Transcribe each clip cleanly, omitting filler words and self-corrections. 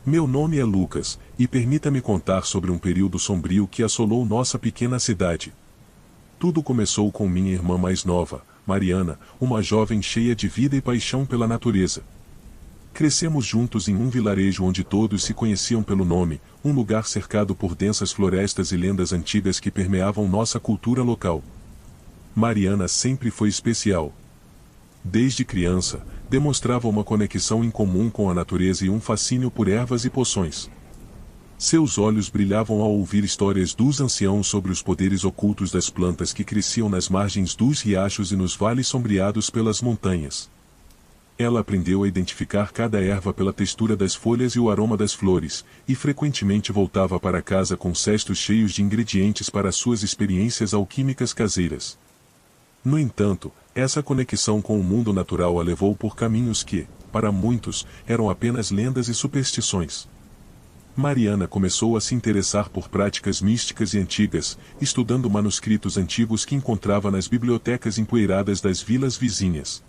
Meu nome é Lucas, e permita-me contar sobre um período sombrio que assolou nossa pequena cidade. Tudo começou com minha irmã mais nova, Mariana, uma jovem cheia de vida e paixão pela natureza. Crescemos juntos em um vilarejo onde todos se conheciam pelo nome, um lugar cercado por densas florestas e lendas antigas que permeavam nossa cultura local. Mariana sempre foi especial. Desde criança, demonstrava uma conexão em comum com a natureza e um fascínio por ervas e poções. Seus olhos brilhavam ao ouvir histórias dos anciãos sobre os poderes ocultos das plantas que cresciam nas margens dos riachos e nos vales sombreados pelas montanhas. Ela aprendeu a identificar cada erva pela textura das folhas e o aroma das flores, e frequentemente voltava para casa com cestos cheios de ingredientes para suas experiências alquímicas caseiras. No entanto, essa conexão com o mundo natural a levou por caminhos que, para muitos, eram apenas lendas e superstições. Mariana começou a se interessar por práticas místicas e antigas, estudando manuscritos antigos que encontrava nas bibliotecas empoeiradas das vilas vizinhas.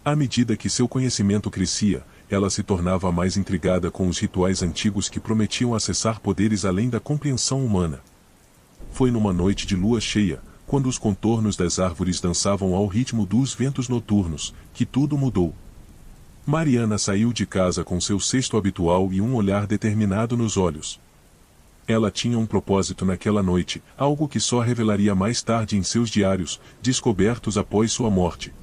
À medida que seu conhecimento crescia, ela se tornava mais intrigada com os rituais antigos que prometiam acessar poderes além da compreensão humana. Foi numa noite de lua cheia, quando os contornos das árvores dançavam ao ritmo dos ventos noturnos, que tudo mudou. Mariana saiu de casa com seu cesto habitual e um olhar determinado nos olhos. Ela tinha um propósito naquela noite, algo que só revelaria mais tarde em seus diários, descobertos após sua morte.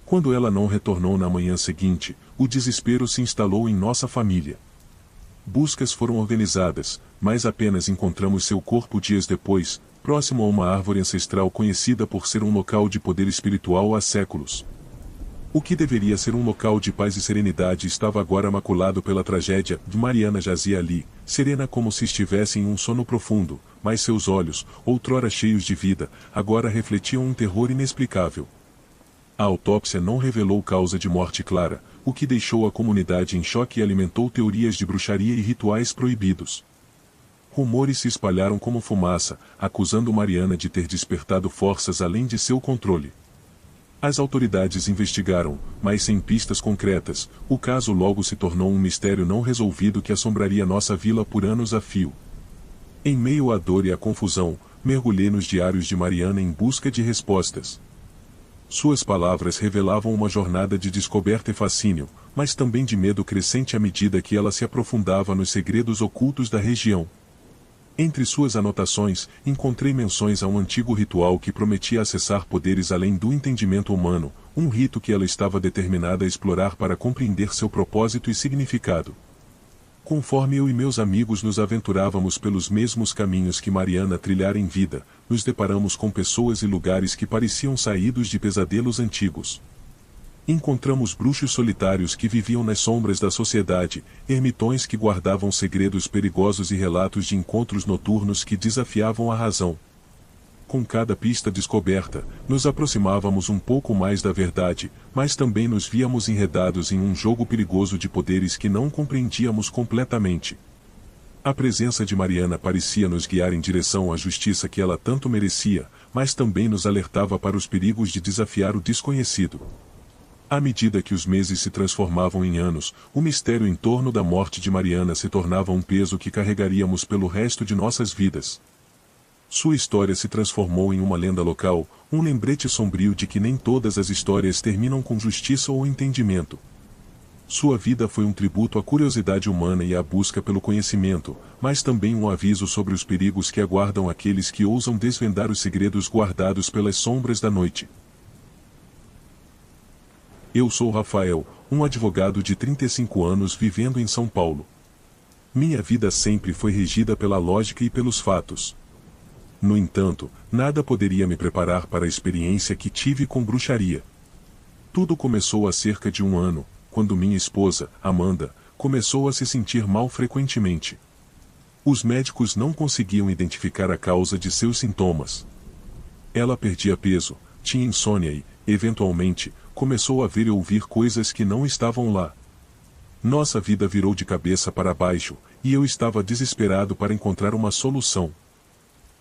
Quando ela não retornou na manhã seguinte, o desespero se instalou em nossa família. Buscas foram organizadas, mas apenas encontramos seu corpo dias depois, próximo a uma árvore ancestral conhecida por ser um local de poder espiritual há séculos. O que deveria ser um local de paz e serenidade estava agora maculado pela tragédia. Mariana jazia ali, serena como se estivesse em um sono profundo, mas seus olhos, outrora cheios de vida, agora refletiam um terror inexplicável. A autópsia não revelou causa de morte clara, o que deixou a comunidade em choque e alimentou teorias de bruxaria e rituais proibidos. Rumores se espalharam como fumaça, acusando Mariana de ter despertado forças além de seu controle. As autoridades investigaram, mas sem pistas concretas, o caso logo se tornou um mistério não resolvido que assombraria nossa vila por anos a fio. Em meio à dor e à confusão, mergulhei nos diários de Mariana em busca de respostas. Suas palavras revelavam uma jornada de descoberta e fascínio, mas também de medo crescente à medida que ela se aprofundava nos segredos ocultos da região. Entre suas anotações, encontrei menções a um antigo ritual que prometia acessar poderes além do entendimento humano, um rito que ela estava determinada a explorar para compreender seu propósito e significado. Conforme eu e meus amigos nos aventurávamos pelos mesmos caminhos que Mariana trilhara em vida, nos deparamos com pessoas e lugares que pareciam saídos de pesadelos antigos. Encontramos bruxos solitários que viviam nas sombras da sociedade, ermitões que guardavam segredos perigosos e relatos de encontros noturnos que desafiavam a razão. Com cada pista descoberta, nos aproximávamos um pouco mais da verdade, mas também nos víamos enredados em um jogo perigoso de poderes que não compreendíamos completamente. A presença de Mariana parecia nos guiar em direção à justiça que ela tanto merecia, mas também nos alertava para os perigos de desafiar o desconhecido. À medida que os meses se transformavam em anos, o mistério em torno da morte de Mariana se tornava um peso que carregaríamos pelo resto de nossas vidas. Sua história se transformou em uma lenda local, um lembrete sombrio de que nem todas as histórias terminam com justiça ou entendimento. Sua vida foi um tributo à curiosidade humana e à busca pelo conhecimento, mas também um aviso sobre os perigos que aguardam aqueles que ousam desvendar os segredos guardados pelas sombras da noite. Eu sou Rafael, um advogado de 35 anos vivendo em São Paulo. Minha vida sempre foi regida pela lógica e pelos fatos. No entanto, nada poderia me preparar para a experiência que tive com bruxaria. Tudo começou há cerca de um ano, quando minha esposa, Amanda, começou a se sentir mal frequentemente. Os médicos não conseguiam identificar a causa de seus sintomas. Ela perdia peso, tinha insônia e, eventualmente, começou a ver e ouvir coisas que não estavam lá. Nossa vida virou de cabeça para baixo, e eu estava desesperado para encontrar uma solução.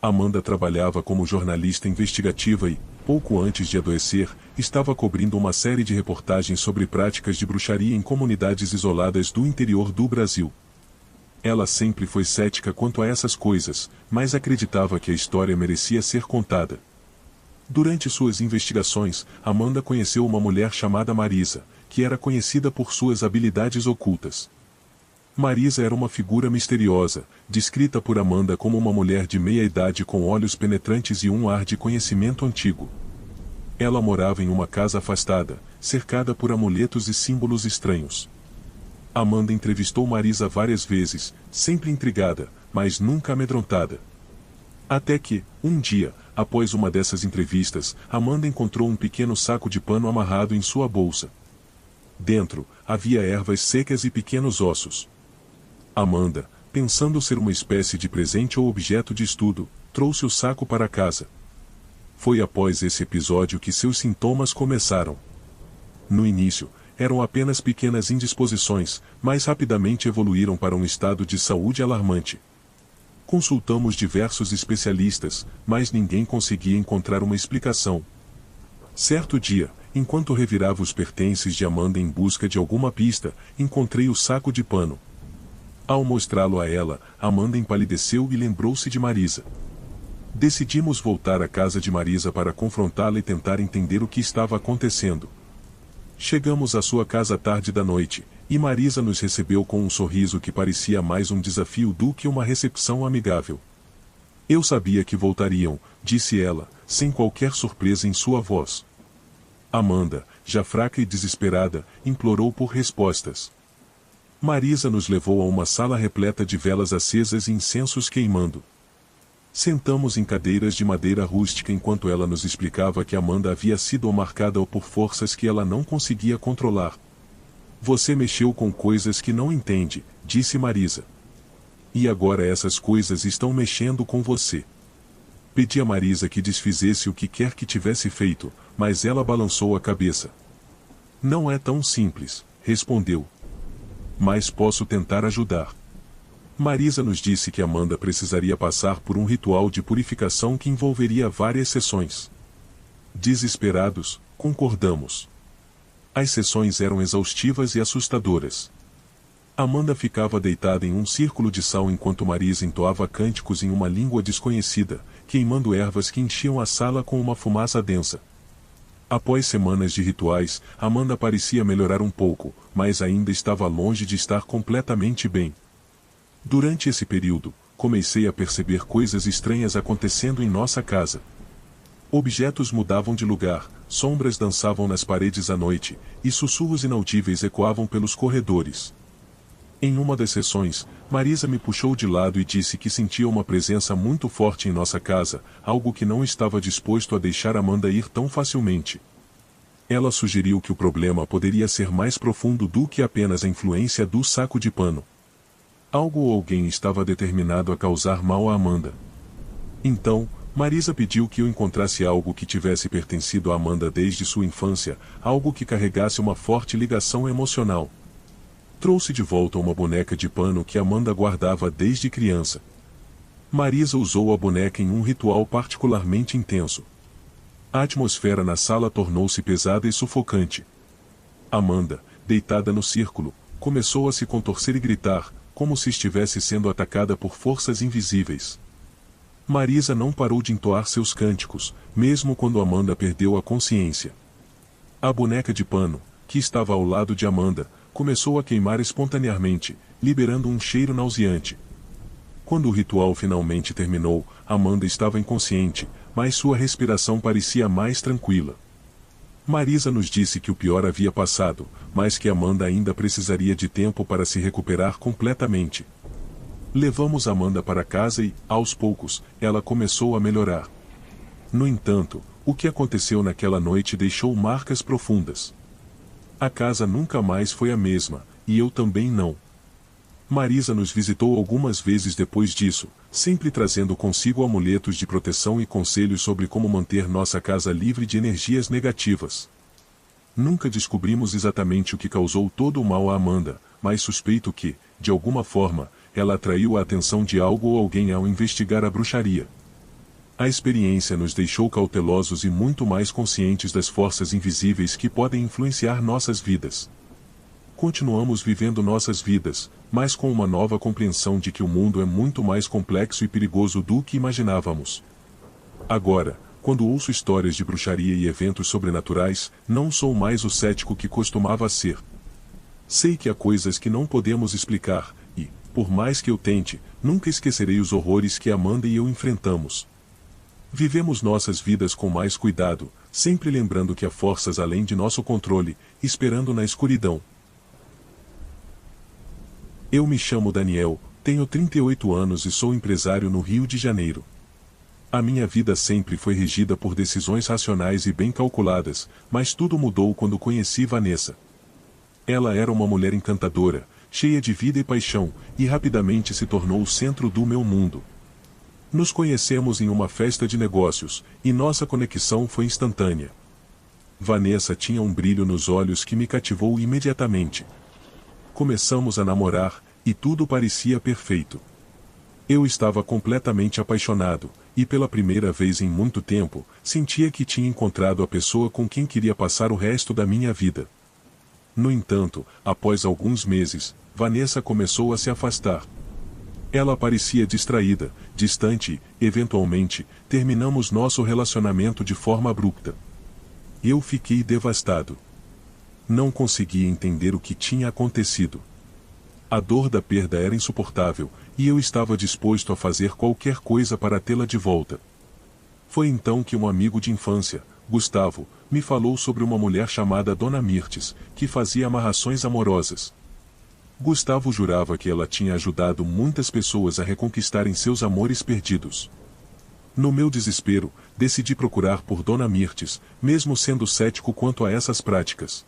Amanda trabalhava como jornalista investigativa e, pouco antes de adoecer, estava cobrindo uma série de reportagens sobre práticas de bruxaria em comunidades isoladas do interior do Brasil. Ela sempre foi cética quanto a essas coisas, mas acreditava que a história merecia ser contada. Durante suas investigações, Amanda conheceu uma mulher chamada Marisa, que era conhecida por suas habilidades ocultas. Marisa era uma figura misteriosa, descrita por Amanda como uma mulher de meia-idade com olhos penetrantes e um ar de conhecimento antigo. Ela morava em uma casa afastada, cercada por amuletos e símbolos estranhos. Amanda entrevistou Marisa várias vezes, sempre intrigada, mas nunca amedrontada. Até que, um dia, após uma dessas entrevistas, Amanda encontrou um pequeno saco de pano amarrado em sua bolsa. Dentro, havia ervas secas e pequenos ossos. Amanda, pensando ser uma espécie de presente ou objeto de estudo, trouxe o saco para casa. Foi após esse episódio que seus sintomas começaram. No início, eram apenas pequenas indisposições, mas rapidamente evoluíram para um estado de saúde alarmante. Consultamos diversos especialistas, mas ninguém conseguia encontrar uma explicação. Certo dia, enquanto revirava os pertences de Amanda em busca de alguma pista, encontrei o saco de pano. Ao mostrá-lo a ela, Amanda empalideceu e lembrou-se de Marisa. Decidimos voltar à casa de Marisa para confrontá-la e tentar entender o que estava acontecendo. Chegamos à sua casa à tarde da noite, e Marisa nos recebeu com um sorriso que parecia mais um desafio do que uma recepção amigável. Eu sabia que voltariam, disse ela, sem qualquer surpresa em sua voz. Amanda, já fraca e desesperada, implorou por respostas. Marisa nos levou a uma sala repleta de velas acesas e incensos queimando. Sentamos em cadeiras de madeira rústica enquanto ela nos explicava que Amanda havia sido marcada por forças que ela não conseguia controlar. Você mexeu com coisas que não entende, disse Marisa. E agora essas coisas estão mexendo com você. Pedi a Marisa que desfizesse o que quer que tivesse feito, mas ela balançou a cabeça. Não é tão simples, respondeu. Mas posso tentar ajudar. Marisa nos disse que Amanda precisaria passar por um ritual de purificação que envolveria várias sessões. Desesperados, concordamos. As sessões eram exaustivas e assustadoras. Amanda ficava deitada em um círculo de sal enquanto Marisa entoava cânticos em uma língua desconhecida, queimando ervas que enchiam a sala com uma fumaça densa. Após semanas de rituais, Amanda parecia melhorar um pouco, mas ainda estava longe de estar completamente bem. Durante esse período, comecei a perceber coisas estranhas acontecendo em nossa casa. Objetos mudavam de lugar, sombras dançavam nas paredes à noite, e sussurros inaudíveis ecoavam pelos corredores. Em uma das sessões, Marisa me puxou de lado e disse que sentia uma presença muito forte em nossa casa, algo que não estava disposto a deixar Amanda ir tão facilmente. Ela sugeriu que o problema poderia ser mais profundo do que apenas a influência do saco de pano. Algo ou alguém estava determinado a causar mal a Amanda. Então, Marisa pediu que eu encontrasse algo que tivesse pertencido a Amanda desde sua infância, algo que carregasse uma forte ligação emocional. Trouxe de volta uma boneca de pano que Amanda guardava desde criança. Marisa usou a boneca em um ritual particularmente intenso. A atmosfera na sala tornou-se pesada e sufocante. Amanda, deitada no círculo, começou a se contorcer e gritar, como se estivesse sendo atacada por forças invisíveis. Marisa não parou de entoar seus cânticos, mesmo quando Amanda perdeu a consciência. A boneca de pano, que estava ao lado de Amanda, começou a queimar espontaneamente, liberando um cheiro nauseante. Quando o ritual finalmente terminou, Amanda estava inconsciente, mas sua respiração parecia mais tranquila. Marisa nos disse que o pior havia passado, mas que Amanda ainda precisaria de tempo para se recuperar completamente. Levamos Amanda para casa e, aos poucos, ela começou a melhorar. No entanto, o que aconteceu naquela noite deixou marcas profundas. A casa nunca mais foi a mesma, e eu também não. Marisa nos visitou algumas vezes depois disso, sempre trazendo consigo amuletos de proteção e conselhos sobre como manter nossa casa livre de energias negativas. Nunca descobrimos exatamente o que causou todo o mal a Amanda, mas suspeito que, de alguma forma, ela atraiu a atenção de algo ou alguém ao investigar a bruxaria. A experiência nos deixou cautelosos e muito mais conscientes das forças invisíveis que podem influenciar nossas vidas. Continuamos vivendo nossas vidas, mas com uma nova compreensão de que o mundo é muito mais complexo e perigoso do que imaginávamos. Agora, quando ouço histórias de bruxaria e eventos sobrenaturais, não sou mais o cético que costumava ser. Sei que há coisas que não podemos explicar, e, por mais que eu tente, nunca esquecerei os horrores que Amanda e eu enfrentamos. Vivemos nossas vidas com mais cuidado, sempre lembrando que há forças além de nosso controle, esperando na escuridão. Eu me chamo Daniel, tenho 38 anos e sou empresário no Rio de Janeiro. A minha vida sempre foi regida por decisões racionais e bem calculadas, mas tudo mudou quando conheci Vanessa. Ela era uma mulher encantadora, cheia de vida e paixão, e rapidamente se tornou o centro do meu mundo. Nos conhecemos em uma festa de negócios, e nossa conexão foi instantânea. Vanessa tinha um brilho nos olhos que me cativou imediatamente. Começamos a namorar, e tudo parecia perfeito. Eu estava completamente apaixonado, e pela primeira vez em muito tempo, sentia que tinha encontrado a pessoa com quem queria passar o resto da minha vida. No entanto, após alguns meses, Vanessa começou a se afastar. Ela parecia distraída, distante e, eventualmente, terminamos nosso relacionamento de forma abrupta. Eu fiquei devastado. Não conseguia entender o que tinha acontecido. A dor da perda era insuportável, e eu estava disposto a fazer qualquer coisa para tê-la de volta. Foi então que um amigo de infância, Gustavo, me falou sobre uma mulher chamada Dona Mirtes, que fazia amarrações amorosas. Gustavo jurava que ela tinha ajudado muitas pessoas a reconquistarem seus amores perdidos. No meu desespero, decidi procurar por Dona Mirtes, mesmo sendo cético quanto a essas práticas.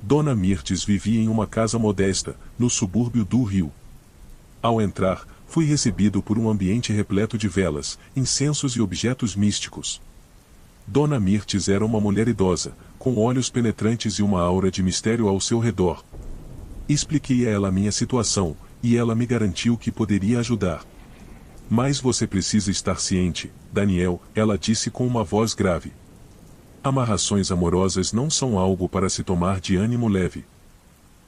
Dona Mirtes vivia em uma casa modesta, no subúrbio do Rio. Ao entrar, fui recebido por um ambiente repleto de velas, incensos e objetos místicos. Dona Mirtes era uma mulher idosa, com olhos penetrantes e uma aura de mistério ao seu redor. Expliquei a ela minha situação, e ela me garantiu que poderia ajudar. Mas você precisa estar ciente, Daniel, ela disse com uma voz grave. Amarrações amorosas não são algo para se tomar de ânimo leve.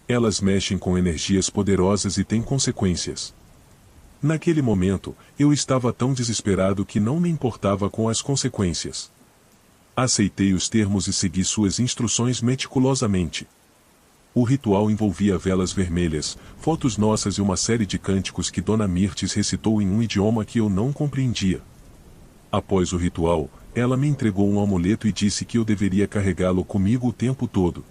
Elas mexem com energias poderosas e têm consequências. Naquele momento, eu estava tão desesperado que não me importava com as consequências. Aceitei os termos e segui suas instruções meticulosamente. O ritual envolvia velas vermelhas, fotos nossas e uma série de cânticos que Dona Mirtes recitou em um idioma que eu não compreendia. Após o ritual, ela me entregou um amuleto e disse que eu deveria carregá-lo comigo o tempo todo.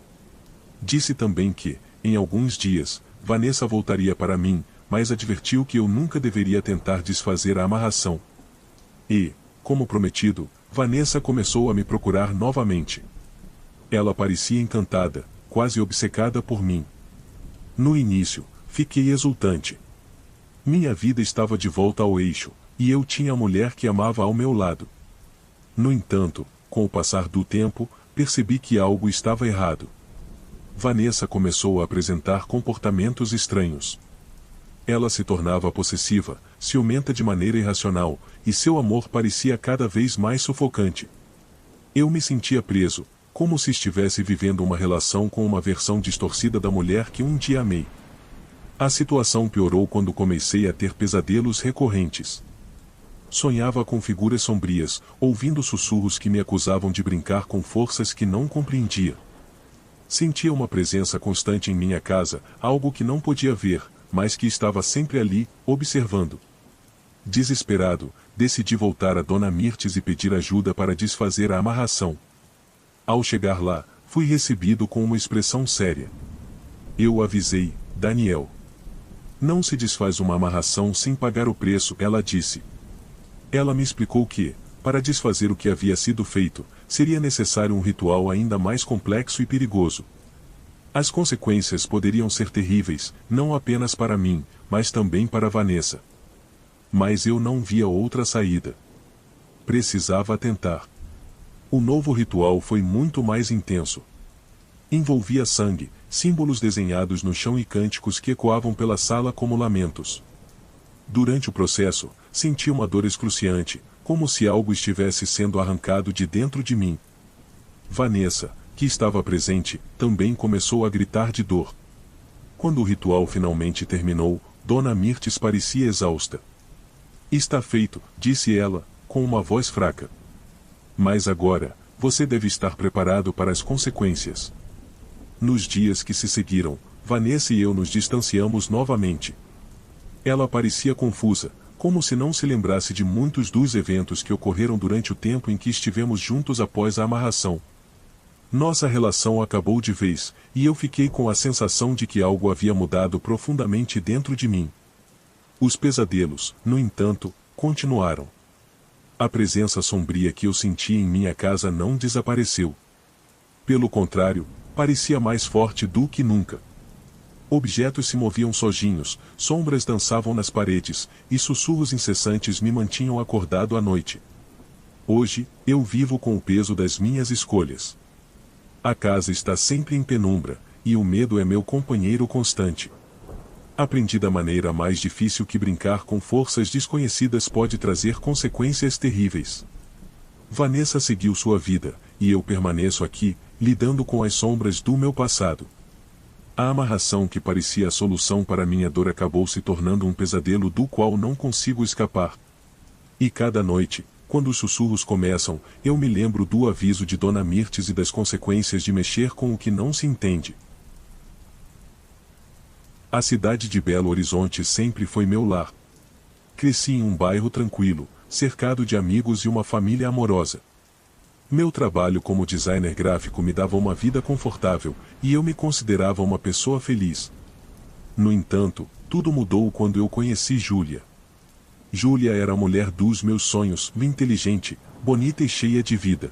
Disse também que, em alguns dias, Vanessa voltaria para mim, mas advertiu que eu nunca deveria tentar desfazer a amarração. E, como prometido, Vanessa começou a me procurar novamente. Ela parecia encantada, quase obcecada por mim. No início, fiquei exultante. Minha vida estava de volta ao eixo, e eu tinha a mulher que amava ao meu lado. No entanto, com o passar do tempo, percebi que algo estava errado. Vanessa começou a apresentar comportamentos estranhos. Ela se tornava possessiva, ciumenta de maneira irracional, e seu amor parecia cada vez mais sufocante. Eu me sentia preso, como se estivesse vivendo uma relação com uma versão distorcida da mulher que um dia amei. A situação piorou quando comecei a ter pesadelos recorrentes. Sonhava com figuras sombrias, ouvindo sussurros que me acusavam de brincar com forças que não compreendia. Sentia uma presença constante em minha casa, algo que não podia ver, mas que estava sempre ali, observando. Desesperado, decidi voltar a Dona Mirtes e pedir ajuda para desfazer a amarração. Ao chegar lá, fui recebido com uma expressão séria. Eu avisei, Daniel. Não se desfaz uma amarração sem pagar o preço, ela disse. Ela me explicou que, para desfazer o que havia sido feito, seria necessário um ritual ainda mais complexo e perigoso. As consequências poderiam ser terríveis, não apenas para mim, mas também para Vanessa. Mas eu não via outra saída. Precisava tentar. O novo ritual foi muito mais intenso. Envolvia sangue, símbolos desenhados no chão e cânticos que ecoavam pela sala como lamentos. Durante o processo, senti uma dor excruciante, como se algo estivesse sendo arrancado de dentro de mim. Vanessa, que estava presente, também começou a gritar de dor. Quando o ritual finalmente terminou, Dona Mirtes parecia exausta. Está feito, disse ela, com uma voz fraca. Mas agora, você deve estar preparado para as consequências. Nos dias que se seguiram, Vanessa e eu nos distanciamos novamente. Ela parecia confusa, como se não se lembrasse de muitos dos eventos que ocorreram durante o tempo em que estivemos juntos após a amarração. Nossa relação acabou de vez, e eu fiquei com a sensação de que algo havia mudado profundamente dentro de mim. Os pesadelos, no entanto, continuaram. A presença sombria que eu sentia em minha casa não desapareceu. Pelo contrário, parecia mais forte do que nunca. Objetos se moviam sozinhos, sombras dançavam nas paredes, e sussurros incessantes me mantinham acordado à noite. Hoje, eu vivo com o peso das minhas escolhas. A casa está sempre em penumbra, e o medo é meu companheiro constante. Aprendi da maneira mais difícil que brincar com forças desconhecidas pode trazer consequências terríveis. Vanessa seguiu sua vida, e eu permaneço aqui, lidando com as sombras do meu passado. A amarração que parecia a solução para minha dor acabou se tornando um pesadelo do qual não consigo escapar. E cada noite, quando os sussurros começam, eu me lembro do aviso de Dona Mirtes e das consequências de mexer com o que não se entende. A cidade de Belo Horizonte sempre foi meu lar. Cresci em um bairro tranquilo, cercado de amigos e uma família amorosa. Meu trabalho como designer gráfico me dava uma vida confortável, e eu me considerava uma pessoa feliz. No entanto, tudo mudou quando eu conheci Júlia. Júlia era a mulher dos meus sonhos, inteligente, bonita e cheia de vida.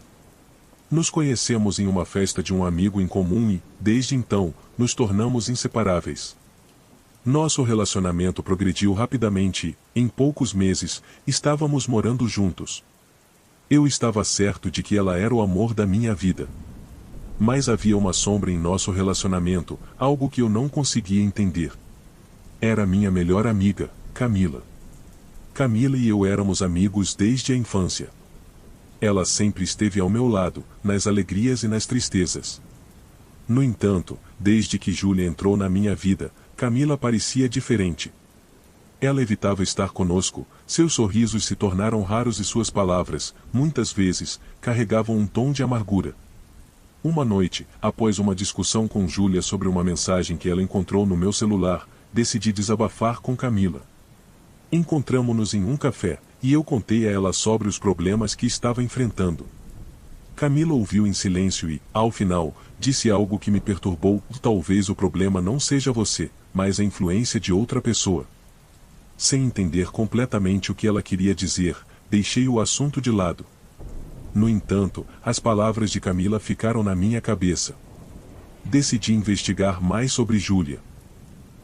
Nos conhecemos em uma festa de um amigo em comum e, desde então, nos tornamos inseparáveis. Nosso relacionamento progrediu rapidamente e, em poucos meses, estávamos morando juntos. Eu estava certo de que ela era o amor da minha vida. Mas havia uma sombra em nosso relacionamento, algo que eu não conseguia entender. Era minha melhor amiga, Camila. Camila e eu éramos amigos desde a infância. Ela sempre esteve ao meu lado, nas alegrias e nas tristezas. No entanto, desde que Júlia entrou na minha vida, Camila parecia diferente. Ela evitava estar conosco, seus sorrisos se tornaram raros e suas palavras, muitas vezes, carregavam um tom de amargura. Uma noite, após uma discussão com Júlia sobre uma mensagem que ela encontrou no meu celular, decidi desabafar com Camila. Encontramo-nos em um café, e eu contei a ela sobre os problemas que estava enfrentando. Camila ouviu em silêncio e, ao final, disse algo que me perturbou: talvez o problema não seja você, mas a influência de outra pessoa. Sem entender completamente o que ela queria dizer, deixei o assunto de lado. No entanto, as palavras de Camila ficaram na minha cabeça. Decidi investigar mais sobre Júlia.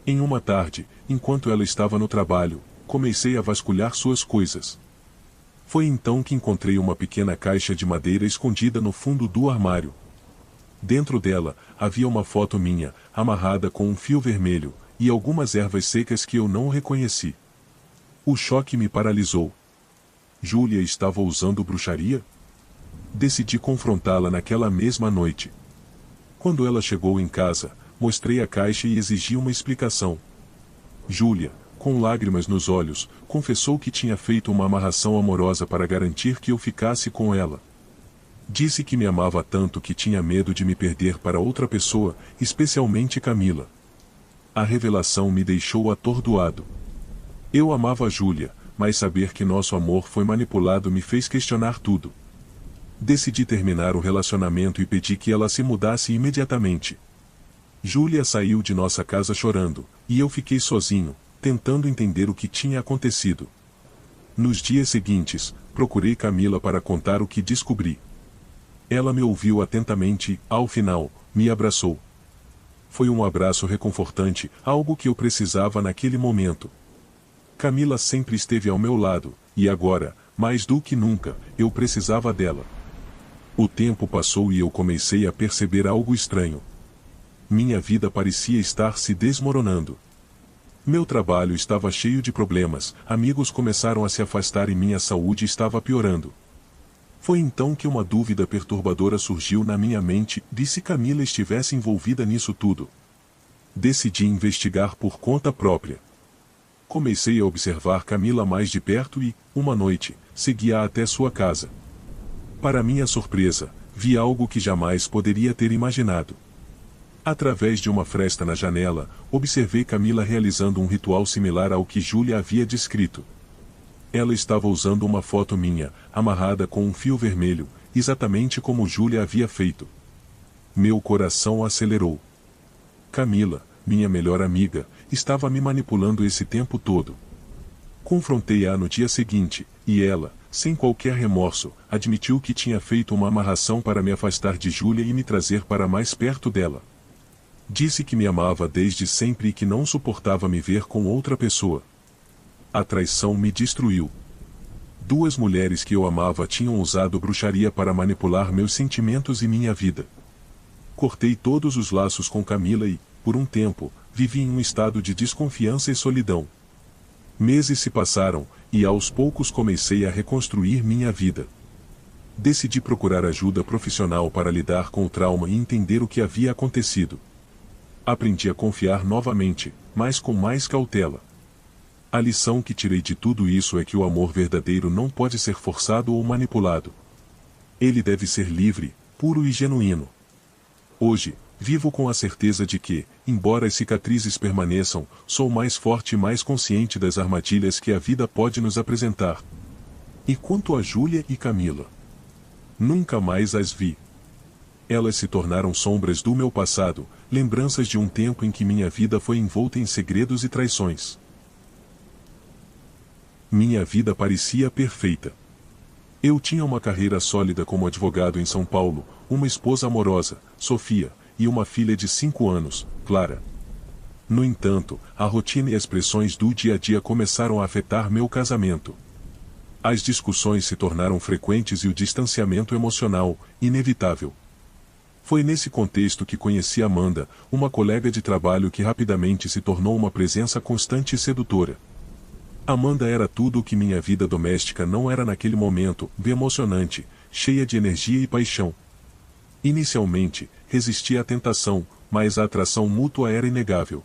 Em uma tarde, enquanto ela estava no trabalho, comecei a vasculhar suas coisas. Foi então que encontrei uma pequena caixa de madeira escondida no fundo do armário. Dentro dela, havia uma foto minha, amarrada com um fio vermelho, e algumas ervas secas que eu não reconheci. O choque me paralisou. Júlia estava usando bruxaria? Decidi confrontá-la naquela mesma noite. Quando ela chegou em casa, mostrei a caixa e exigi uma explicação. Júlia, com lágrimas nos olhos, confessou que tinha feito uma amarração amorosa para garantir que eu ficasse com ela. Disse que me amava tanto que tinha medo de me perder para outra pessoa, especialmente Camila. A revelação me deixou atordoado. Eu amava Júlia, mas saber que nosso amor foi manipulado me fez questionar tudo. Decidi terminar o relacionamento e pedi que ela se mudasse imediatamente. Júlia saiu de nossa casa chorando, e eu fiquei sozinho, tentando entender o que tinha acontecido. Nos dias seguintes, procurei Camila para contar o que descobri. Ela me ouviu atentamente e, ao final, me abraçou. Foi um abraço reconfortante, algo que eu precisava naquele momento. Camila sempre esteve ao meu lado, e agora, mais do que nunca, eu precisava dela. O tempo passou e eu comecei a perceber algo estranho. Minha vida parecia estar se desmoronando. Meu trabalho estava cheio de problemas, amigos começaram a se afastar e minha saúde estava piorando. Foi então que uma dúvida perturbadora surgiu na minha mente: e se Camila estivesse envolvida nisso tudo? Decidi investigar por conta própria. Comecei a observar Camila mais de perto e, uma noite, segui-a até sua casa. Para minha surpresa, vi algo que jamais poderia ter imaginado. Através de uma fresta na janela, observei Camila realizando um ritual similar ao que Júlia havia descrito. Ela estava usando uma foto minha, amarrada com um fio vermelho, exatamente como Júlia havia feito. Meu coração acelerou. Camila, minha melhor amiga, estava me manipulando esse tempo todo. Confrontei-a no dia seguinte, e ela, sem qualquer remorso, admitiu que tinha feito uma amarração para me afastar de Júlia e me trazer para mais perto dela. Disse que me amava desde sempre e que não suportava me ver com outra pessoa. A traição me destruiu. Duas mulheres que eu amava tinham usado bruxaria para manipular meus sentimentos e minha vida. Cortei todos os laços com Camila e, por um tempo, vivi em um estado de desconfiança e solidão. Meses se passaram, e aos poucos comecei a reconstruir minha vida. Decidi procurar ajuda profissional para lidar com o trauma e entender o que havia acontecido. Aprendi a confiar novamente, mas com mais cautela. A lição que tirei de tudo isso é que o amor verdadeiro não pode ser forçado ou manipulado. Ele deve ser livre, puro e genuíno. Hoje, vivo com a certeza de que, embora as cicatrizes permaneçam, sou mais forte e mais consciente das armadilhas que a vida pode nos apresentar. E quanto a Júlia e Camila? Nunca mais as vi. Elas se tornaram sombras do meu passado, lembranças de um tempo em que minha vida foi envolta em segredos e traições. Minha vida parecia perfeita. Eu tinha uma carreira sólida como advogado em São Paulo, uma esposa amorosa, Sofia, e uma filha de 5 anos, Clara. No entanto, a rotina e as pressões do dia a dia começaram a afetar meu casamento. As discussões se tornaram frequentes e o distanciamento emocional, inevitável. Foi nesse contexto que conheci Amanda, uma colega de trabalho que rapidamente se tornou uma presença constante e sedutora. Amanda era tudo o que minha vida doméstica não era naquele momento, emocionante, cheia de energia e paixão. Inicialmente, resisti à tentação, mas a atração mútua era inegável.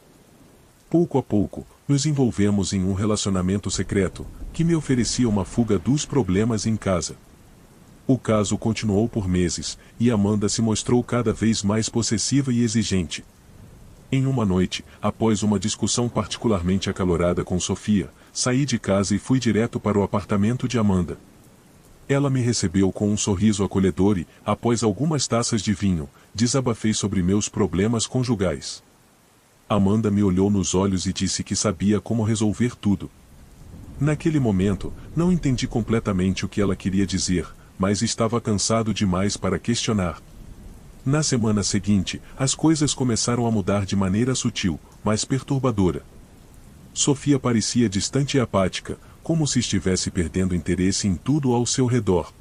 Pouco a pouco, nos envolvemos em um relacionamento secreto, que me oferecia uma fuga dos problemas em casa. O caso continuou por meses, e Amanda se mostrou cada vez mais possessiva e exigente. Em uma noite, após uma discussão particularmente acalorada com Sofia, saí de casa e fui direto para o apartamento de Amanda. Ela me recebeu com um sorriso acolhedor e, após algumas taças de vinho, desabafei sobre meus problemas conjugais. Amanda me olhou nos olhos e disse que sabia como resolver tudo. Naquele momento, não entendi completamente o que ela queria dizer, mas estava cansado demais para questionar. Na semana seguinte, as coisas começaram a mudar de maneira sutil, mas perturbadora. Sofia parecia distante e apática, como se estivesse perdendo interesse em tudo ao seu redor.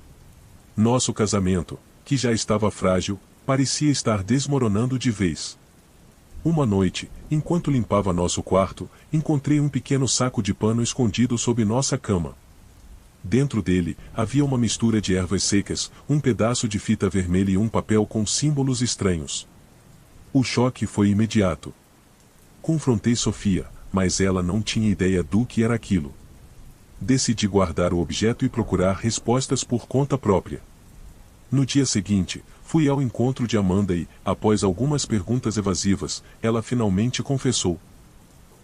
Nosso casamento, que já estava frágil, parecia estar desmoronando de vez. Uma noite, enquanto limpava nosso quarto, encontrei um pequeno saco de pano escondido sob nossa cama. Dentro dele, havia uma mistura de ervas secas, um pedaço de fita vermelha e um papel com símbolos estranhos. O choque foi imediato. Confrontei Sofia, mas ela não tinha ideia do que era aquilo. Decidi guardar o objeto e procurar respostas por conta própria. No dia seguinte, fui ao encontro de Amanda e, após algumas perguntas evasivas, ela finalmente confessou.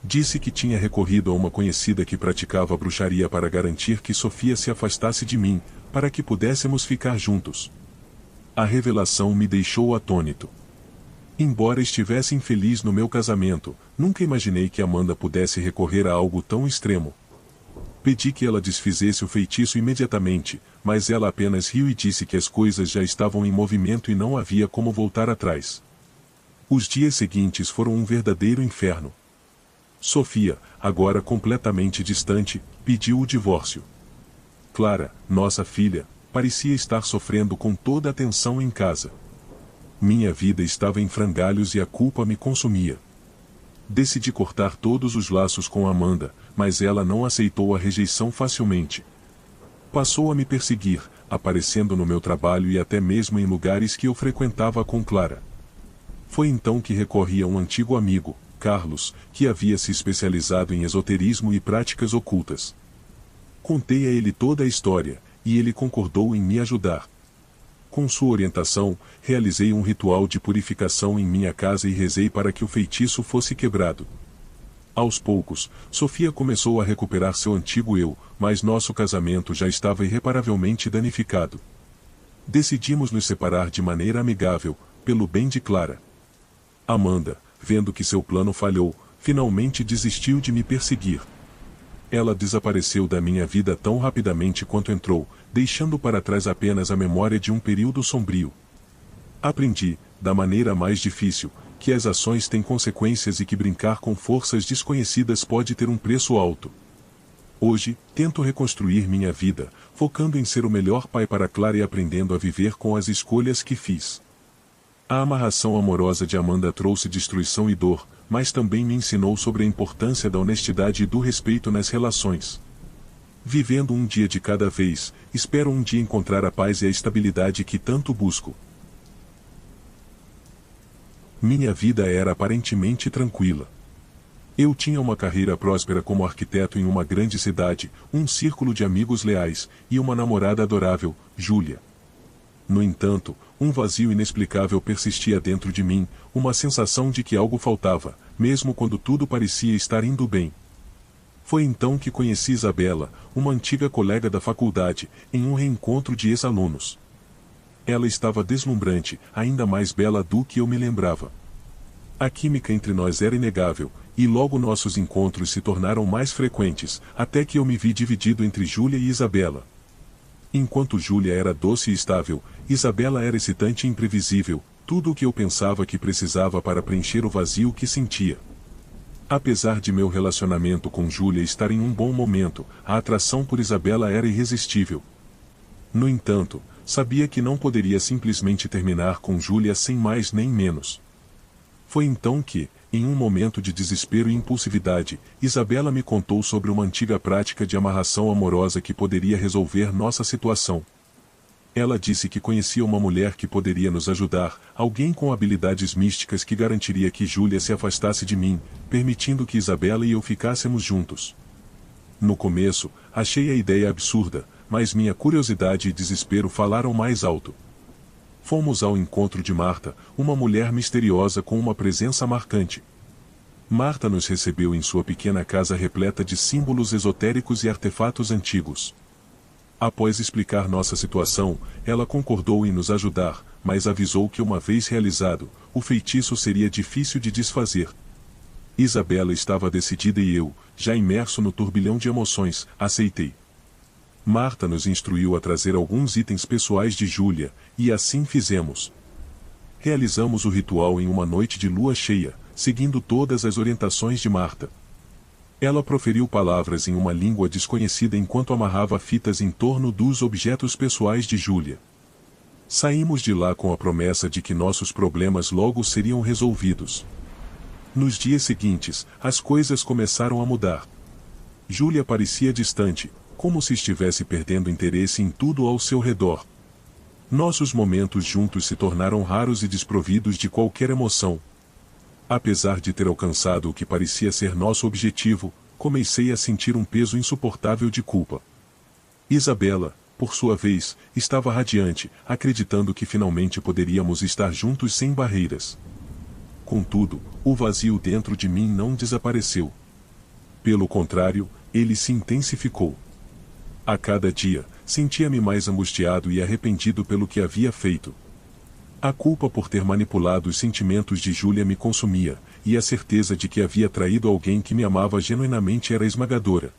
Disse que tinha recorrido a uma conhecida que praticava bruxaria para garantir que Sofia se afastasse de mim, para que pudéssemos ficar juntos. A revelação me deixou atônito. Embora estivesse infeliz no meu casamento, nunca imaginei que Amanda pudesse recorrer a algo tão extremo. Pedi que ela desfizesse o feitiço imediatamente, mas ela apenas riu e disse que as coisas já estavam em movimento e não havia como voltar atrás. Os dias seguintes foram um verdadeiro inferno. Sofia, agora completamente distante, pediu o divórcio. Clara, nossa filha, parecia estar sofrendo com toda a tensão em casa. Minha vida estava em frangalhos e a culpa me consumia. Decidi cortar todos os laços com Amanda, mas ela não aceitou a rejeição facilmente. Passou a me perseguir, aparecendo no meu trabalho e até mesmo em lugares que eu frequentava com Clara. Foi então que recorri a um antigo amigo, Carlos, que havia se especializado em esoterismo e práticas ocultas. Contei a ele toda a história, e ele concordou em me ajudar. Com sua orientação, realizei um ritual de purificação em minha casa e rezei para que o feitiço fosse quebrado. Aos poucos, Sofia começou a recuperar seu antigo eu, mas nosso casamento já estava irreparavelmente danificado. Decidimos nos separar de maneira amigável, pelo bem de Clara. Amanda, vendo que seu plano falhou, finalmente desistiu de me perseguir. Ela desapareceu da minha vida tão rapidamente quanto entrou, deixando para trás apenas a memória de um período sombrio. Aprendi, da maneira mais difícil, que as ações têm consequências e que brincar com forças desconhecidas pode ter um preço alto. Hoje, tento reconstruir minha vida, focando em ser o melhor pai para Clara e aprendendo a viver com as escolhas que fiz. A amarração amorosa de Amanda trouxe destruição e dor, mas também me ensinou sobre a importância da honestidade e do respeito nas relações. Vivendo um dia de cada vez, espero um dia encontrar a paz e a estabilidade que tanto busco. Minha vida era aparentemente tranquila. Eu tinha uma carreira próspera como arquiteto em uma grande cidade, um círculo de amigos leais, e uma namorada adorável, Júlia. No entanto, um vazio inexplicável persistia dentro de mim, uma sensação de que algo faltava, mesmo quando tudo parecia estar indo bem. Foi então que conheci Isabela, uma antiga colega da faculdade, em um reencontro de ex-alunos. Ela estava deslumbrante, ainda mais bela do que eu me lembrava. A química entre nós era inegável, e logo nossos encontros se tornaram mais frequentes, até que eu me vi dividido entre Júlia e Isabela. Enquanto Júlia era doce e estável, Isabela era excitante e imprevisível, tudo o que eu pensava que precisava para preencher o vazio que sentia. Apesar de meu relacionamento com Júlia estar em um bom momento, a atração por Isabela era irresistível. No entanto, sabia que não poderia simplesmente terminar com Júlia sem mais nem menos. Foi então que, em um momento de desespero e impulsividade, Isabela me contou sobre uma antiga prática de amarração amorosa que poderia resolver nossa situação. Ela disse que conhecia uma mulher que poderia nos ajudar, alguém com habilidades místicas que garantiria que Júlia se afastasse de mim, permitindo que Isabela e eu ficássemos juntos. No começo, achei a ideia absurda, mas minha curiosidade e desespero falaram mais alto. Fomos ao encontro de Marta, uma mulher misteriosa com uma presença marcante. Marta nos recebeu em sua pequena casa repleta de símbolos esotéricos e artefatos antigos. Após explicar nossa situação, ela concordou em nos ajudar, mas avisou que uma vez realizado, o feitiço seria difícil de desfazer. Isabela estava decidida e eu, já imerso no turbilhão de emoções, aceitei. Marta nos instruiu a trazer alguns itens pessoais de Júlia, e assim fizemos. Realizamos o ritual em uma noite de lua cheia, seguindo todas as orientações de Marta. Ela proferiu palavras em uma língua desconhecida enquanto amarrava fitas em torno dos objetos pessoais de Júlia. Saímos de lá com a promessa de que nossos problemas logo seriam resolvidos. Nos dias seguintes, as coisas começaram a mudar. Júlia parecia distante, como se estivesse perdendo interesse em tudo ao seu redor. Nossos momentos juntos se tornaram raros e desprovidos de qualquer emoção. Apesar de ter alcançado o que parecia ser nosso objetivo, comecei a sentir um peso insuportável de culpa. Isabela, por sua vez, estava radiante, acreditando que finalmente poderíamos estar juntos sem barreiras. Contudo, o vazio dentro de mim não desapareceu. Pelo contrário, ele se intensificou. A cada dia, sentia-me mais angustiado e arrependido pelo que havia feito. A culpa por ter manipulado os sentimentos de Júlia me consumia, e a certeza de que havia traído alguém que me amava genuinamente era esmagadora.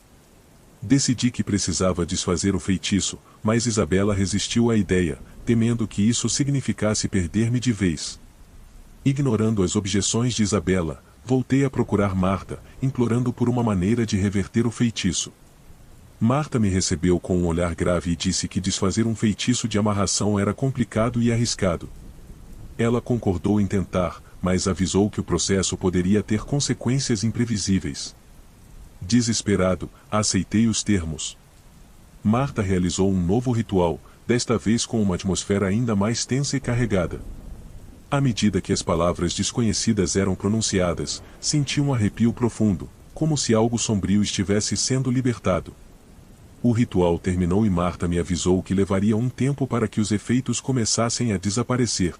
Decidi que precisava desfazer o feitiço, mas Isabela resistiu à ideia, temendo que isso significasse perder-me de vez. Ignorando as objeções de Isabela, voltei a procurar Marta, implorando por uma maneira de reverter o feitiço. Marta me recebeu com um olhar grave e disse que desfazer um feitiço de amarração era complicado e arriscado. Ela concordou em tentar, mas avisou que o processo poderia ter consequências imprevisíveis. Desesperado, aceitei os termos. Marta realizou um novo ritual, desta vez com uma atmosfera ainda mais tensa e carregada. À medida que as palavras desconhecidas eram pronunciadas, senti um arrepio profundo, como se algo sombrio estivesse sendo libertado. O ritual terminou e Marta me avisou que levaria um tempo para que os efeitos começassem a desaparecer.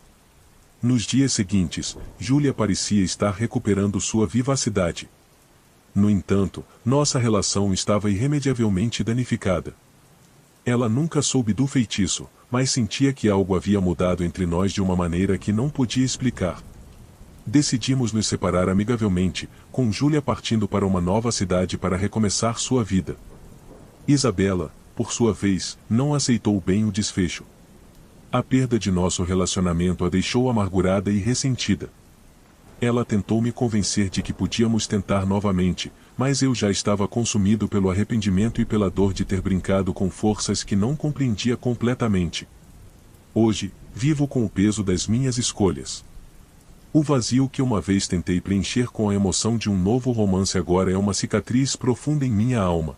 Nos dias seguintes, Júlia parecia estar recuperando sua vivacidade. No entanto, nossa relação estava irremediavelmente danificada. Ela nunca soube do feitiço, mas sentia que algo havia mudado entre nós de uma maneira que não podia explicar. Decidimos nos separar amigavelmente, com Júlia partindo para uma nova cidade para recomeçar sua vida. Isabela, por sua vez, não aceitou bem o desfecho. A perda de nosso relacionamento a deixou amargurada e ressentida. Ela tentou me convencer de que podíamos tentar novamente, mas eu já estava consumido pelo arrependimento e pela dor de ter brincado com forças que não compreendia completamente. Hoje, vivo com o peso das minhas escolhas. O vazio que uma vez tentei preencher com a emoção de um novo romance agora é uma cicatriz profunda em minha alma.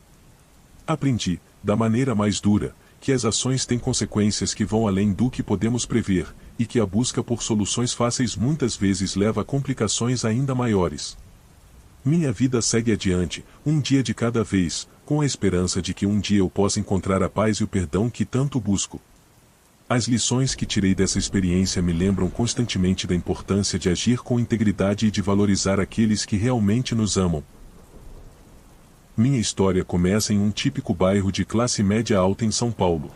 Aprendi, da maneira mais dura, que as ações têm consequências que vão além do que podemos prever, e que a busca por soluções fáceis muitas vezes leva a complicações ainda maiores. Minha vida segue adiante, um dia de cada vez, com a esperança de que um dia eu possa encontrar a paz e o perdão que tanto busco. As lições que tirei dessa experiência me lembram constantemente da importância de agir com integridade e de valorizar aqueles que realmente nos amam. Minha história começa em um típico bairro de classe média alta em São Paulo.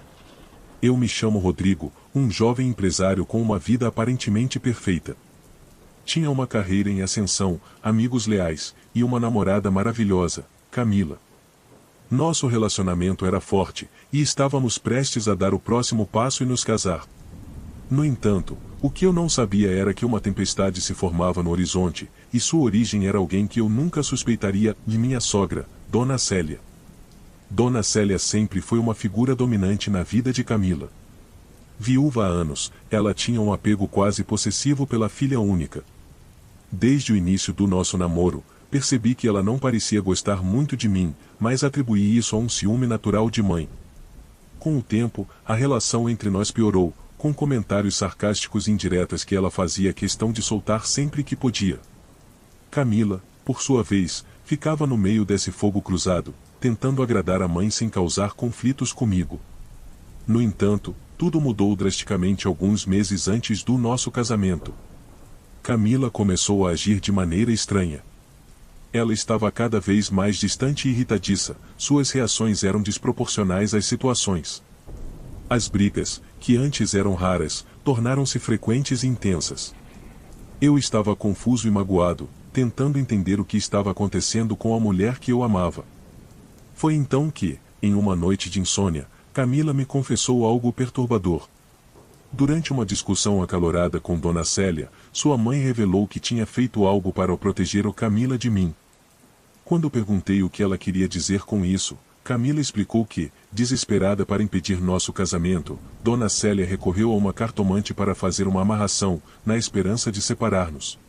Eu me chamo Rodrigo, um jovem empresário com uma vida aparentemente perfeita. Tinha uma carreira em ascensão, amigos leais, e uma namorada maravilhosa, Camila. Nosso relacionamento era forte, e estávamos prestes a dar o próximo passo e nos casar. No entanto, o que eu não sabia era que uma tempestade se formava no horizonte, e sua origem era alguém que eu nunca suspeitaria, de minha sogra, Dona Célia. Dona Célia sempre foi uma figura dominante na vida de Camila. Viúva há anos, ela tinha um apego quase possessivo pela filha única. Desde o início do nosso namoro, percebi que ela não parecia gostar muito de mim, mas atribuí isso a um ciúme natural de mãe. Com o tempo, a relação entre nós piorou, com comentários sarcásticos e indiretas que ela fazia questão de soltar sempre que podia. Camila, por sua vez, ficava no meio desse fogo cruzado, tentando agradar a mãe sem causar conflitos comigo. No entanto, tudo mudou drasticamente alguns meses antes do nosso casamento. Camila começou a agir de maneira estranha. Ela estava cada vez mais distante e irritadiça, suas reações eram desproporcionais às situações. As brigas, que antes eram raras, tornaram-se frequentes e intensas. Eu estava confuso e magoado, tentando entender o que estava acontecendo com a mulher que eu amava. Foi então que, em uma noite de insônia, Camila me confessou algo perturbador. Durante uma discussão acalorada com Dona Célia, sua mãe revelou que tinha feito algo para proteger o Camila de mim. Quando perguntei o que ela queria dizer com isso, Camila explicou que, desesperada para impedir nosso casamento, Dona Célia recorreu a uma cartomante para fazer uma amarração, na esperança de separar-nos.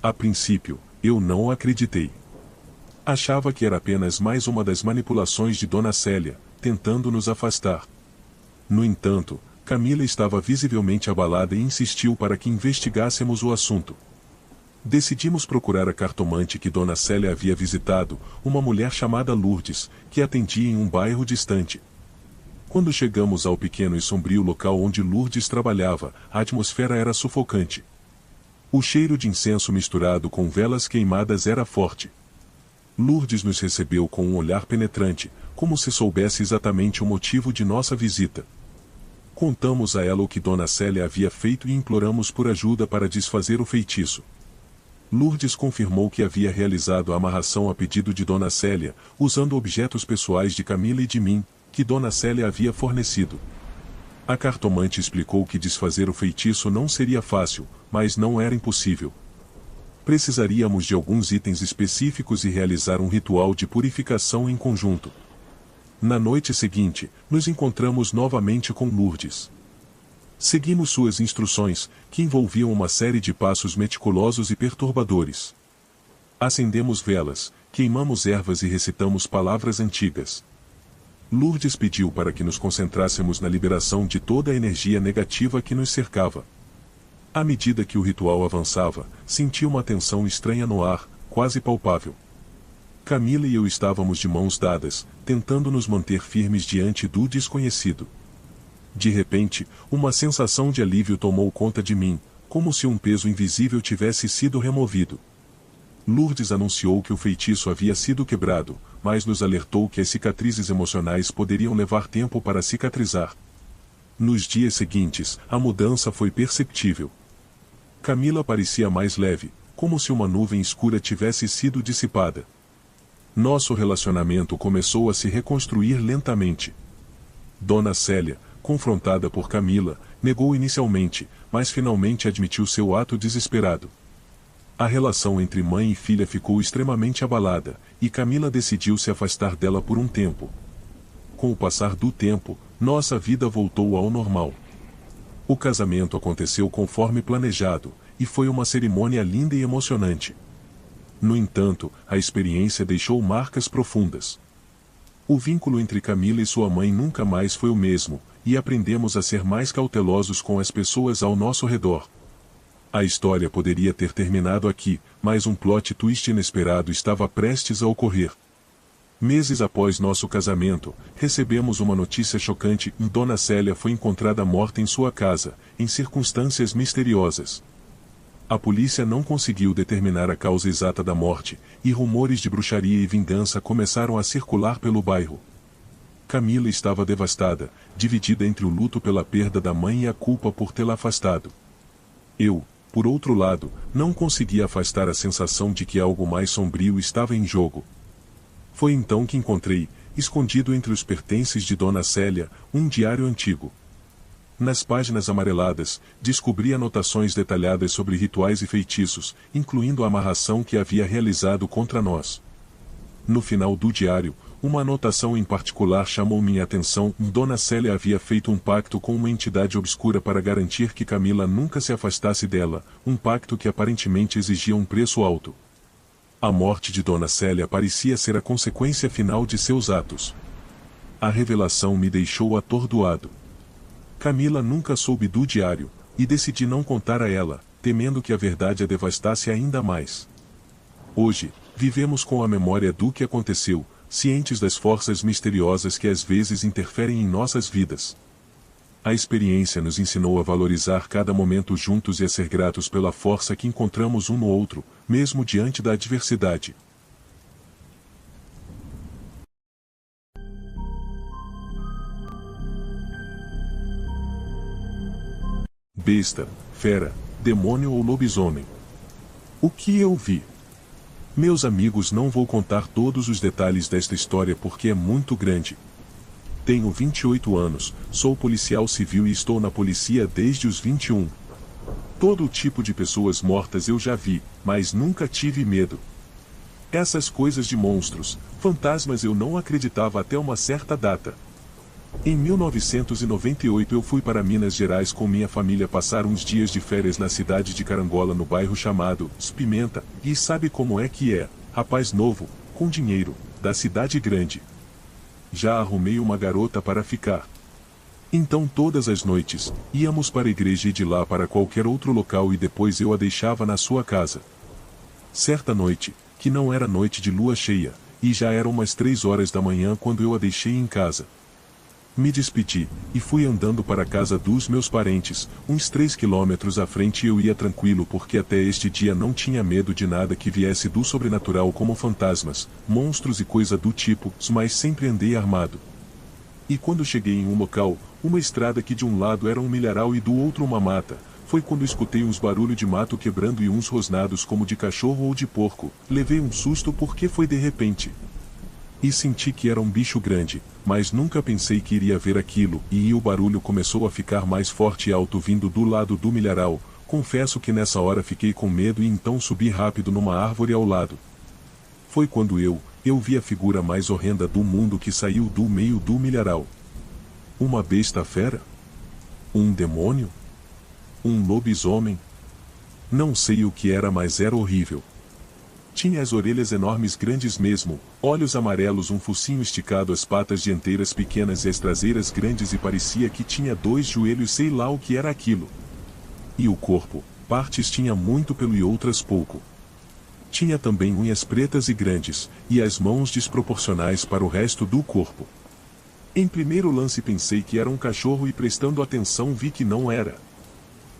A princípio, eu não acreditei. Achava que era apenas mais uma das manipulações de Dona Célia, tentando nos afastar. No entanto, Camila estava visivelmente abalada e insistiu para que investigássemos o assunto. Decidimos procurar a cartomante que Dona Célia havia visitado, uma mulher chamada Lourdes, que atendia em um bairro distante. Quando chegamos ao pequeno e sombrio local onde Lourdes trabalhava, a atmosfera era sufocante. O cheiro de incenso misturado com velas queimadas era forte. Lourdes nos recebeu com um olhar penetrante, como se soubesse exatamente o motivo de nossa visita. Contamos a ela o que Dona Célia havia feito e imploramos por ajuda para desfazer o feitiço. Lourdes confirmou que havia realizado a amarração a pedido de Dona Célia, usando objetos pessoais de Camila e de mim, que Dona Célia havia fornecido. A cartomante explicou que desfazer o feitiço não seria fácil, mas não era impossível. Precisaríamos de alguns itens específicos e realizar um ritual de purificação em conjunto. Na noite seguinte, nos encontramos novamente com Lourdes. Seguimos suas instruções, que envolviam uma série de passos meticulosos e perturbadores. Acendemos velas, queimamos ervas e recitamos palavras antigas. Lourdes pediu para que nos concentrássemos na liberação de toda a energia negativa que nos cercava. À medida que o ritual avançava, senti uma tensão estranha no ar, quase palpável. Camila e eu estávamos de mãos dadas, tentando nos manter firmes diante do desconhecido. De repente, uma sensação de alívio tomou conta de mim, como se um peso invisível tivesse sido removido. Lourdes anunciou que o feitiço havia sido quebrado, mas nos alertou que as cicatrizes emocionais poderiam levar tempo para cicatrizar. Nos dias seguintes, a mudança foi perceptível. Camila parecia mais leve, como se uma nuvem escura tivesse sido dissipada. Nosso relacionamento começou a se reconstruir lentamente. Dona Célia, confrontada por Camila, negou inicialmente, mas finalmente admitiu seu ato desesperado. A relação entre mãe e filha ficou extremamente abalada, e Camila decidiu se afastar dela por um tempo. Com o passar do tempo, nossa vida voltou ao normal. O casamento aconteceu conforme planejado, e foi uma cerimônia linda e emocionante. No entanto, a experiência deixou marcas profundas. O vínculo entre Camila e sua mãe nunca mais foi o mesmo, e aprendemos a ser mais cautelosos com as pessoas ao nosso redor. A história poderia ter terminado aqui, mas um plot twist inesperado estava prestes a ocorrer. Meses após nosso casamento, recebemos uma notícia chocante: Dona Célia foi encontrada morta em sua casa, em circunstâncias misteriosas. A polícia não conseguiu determinar a causa exata da morte, e rumores de bruxaria e vingança começaram a circular pelo bairro. Camila estava devastada, dividida entre o luto pela perda da mãe e a culpa por tê-la afastado. Eu, por outro lado, não conseguia afastar a sensação de que algo mais sombrio estava em jogo. Foi então que encontrei, escondido entre os pertences de Dona Célia, um diário antigo. Nas páginas amareladas, descobri anotações detalhadas sobre rituais e feitiços, incluindo a amarração que havia realizado contra nós. No final do diário, uma anotação em particular chamou minha atenção: Dona Célia havia feito um pacto com uma entidade obscura para garantir que Camila nunca se afastasse dela, um pacto que aparentemente exigia um preço alto. A morte de Dona Célia parecia ser a consequência final de seus atos. A revelação me deixou atordoado. Camila nunca soube do diário, e decidi não contar a ela, temendo que a verdade a devastasse ainda mais. Hoje, vivemos com a memória do que aconteceu, cientes das forças misteriosas que às vezes interferem em nossas vidas. A experiência nos ensinou a valorizar cada momento juntos e a ser gratos pela força que encontramos um no outro, mesmo diante da adversidade. Besta, fera, demônio ou lobisomem. O que eu vi? Meus amigos, não vou contar todos os detalhes desta história porque é muito grande. Tenho 28 anos, sou policial civil e estou na polícia desde os 21. Todo tipo de pessoas mortas eu já vi, mas nunca tive medo. Essas coisas de monstros, fantasmas eu não acreditava até uma certa data. Em 1998 eu fui para Minas Gerais com minha família passar uns dias de férias na cidade de Carangola, no bairro chamado Pimenta, e sabe como é que é, rapaz novo, com dinheiro, da cidade grande. Já arrumei uma garota para ficar. Então todas as noites, íamos para a igreja e de lá para qualquer outro local e depois eu a deixava na sua casa. Certa noite, que não era noite de lua cheia, e já eram umas 3 horas da manhã quando eu a deixei em casa. Me despedi, e fui andando para a casa dos meus parentes, uns 3 quilômetros à frente, e eu ia tranquilo porque até este dia não tinha medo de nada que viesse do sobrenatural como fantasmas, monstros e coisa do tipo, mas sempre andei armado. E quando cheguei em um local, uma estrada que de um lado era um milharal e do outro uma mata, foi quando escutei uns barulhos de mato quebrando e uns rosnados como de cachorro ou de porco. Levei um susto porque foi de repente. E senti que era um bicho grande, mas nunca pensei que iria ver aquilo, e o barulho começou a ficar mais forte e alto vindo do lado do milharal. Confesso que nessa hora fiquei com medo e então subi rápido numa árvore ao lado. Foi quando eu vi a figura mais horrenda do mundo que saiu do meio do milharal. Uma besta fera? Um demônio? Um lobisomem? Não sei o que era, mas era horrível. Tinha as orelhas enormes, grandes mesmo, olhos amarelos, um focinho esticado, as patas dianteiras pequenas e as traseiras grandes, e parecia que tinha 2 joelhos, sei lá o que era aquilo. E o corpo, partes tinha muito pelo e outras pouco. Tinha também unhas pretas e grandes, e as mãos desproporcionais para o resto do corpo. Em primeiro lance pensei que era um cachorro e prestando atenção vi que não era.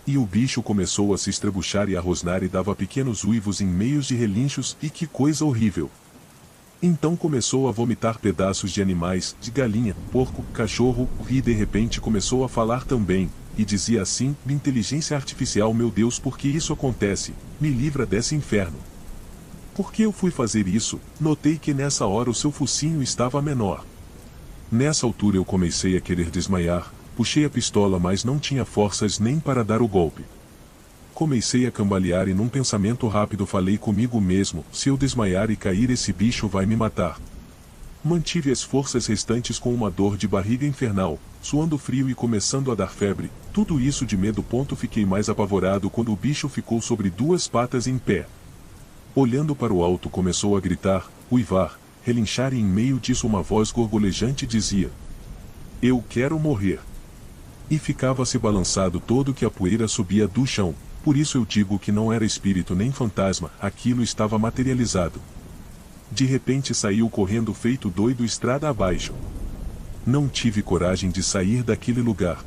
E o bicho começou a se estrebuchar e a rosnar e dava pequenos uivos em meios de relinchos e que coisa horrível. Então começou a vomitar pedaços de animais, de galinha, porco, cachorro, e de repente começou a falar também, e dizia assim, inteligência artificial, meu Deus, por que isso acontece? Me livra desse inferno. Por que eu fui fazer isso? Notei que nessa hora o seu focinho estava menor. Nessa altura eu comecei a querer desmaiar, puxei a pistola mas não tinha forças nem para dar o golpe. Comecei a cambalear e num pensamento rápido falei comigo mesmo, se eu desmaiar e cair esse bicho vai me matar. Mantive as forças restantes com uma dor de barriga infernal, suando frio e começando a dar febre, tudo isso de medo. Fiquei mais apavorado quando o bicho ficou sobre duas patas em pé. Olhando para o alto começou a gritar, uivar, relinchar e em meio disso uma voz gorgolejante dizia: eu quero morrer. E ficava se balançado todo que a poeira subia do chão. Por isso eu digo que não era espírito nem fantasma, aquilo estava materializado. De repente saiu correndo feito doido estrada abaixo. Não tive coragem de sair daquele lugar.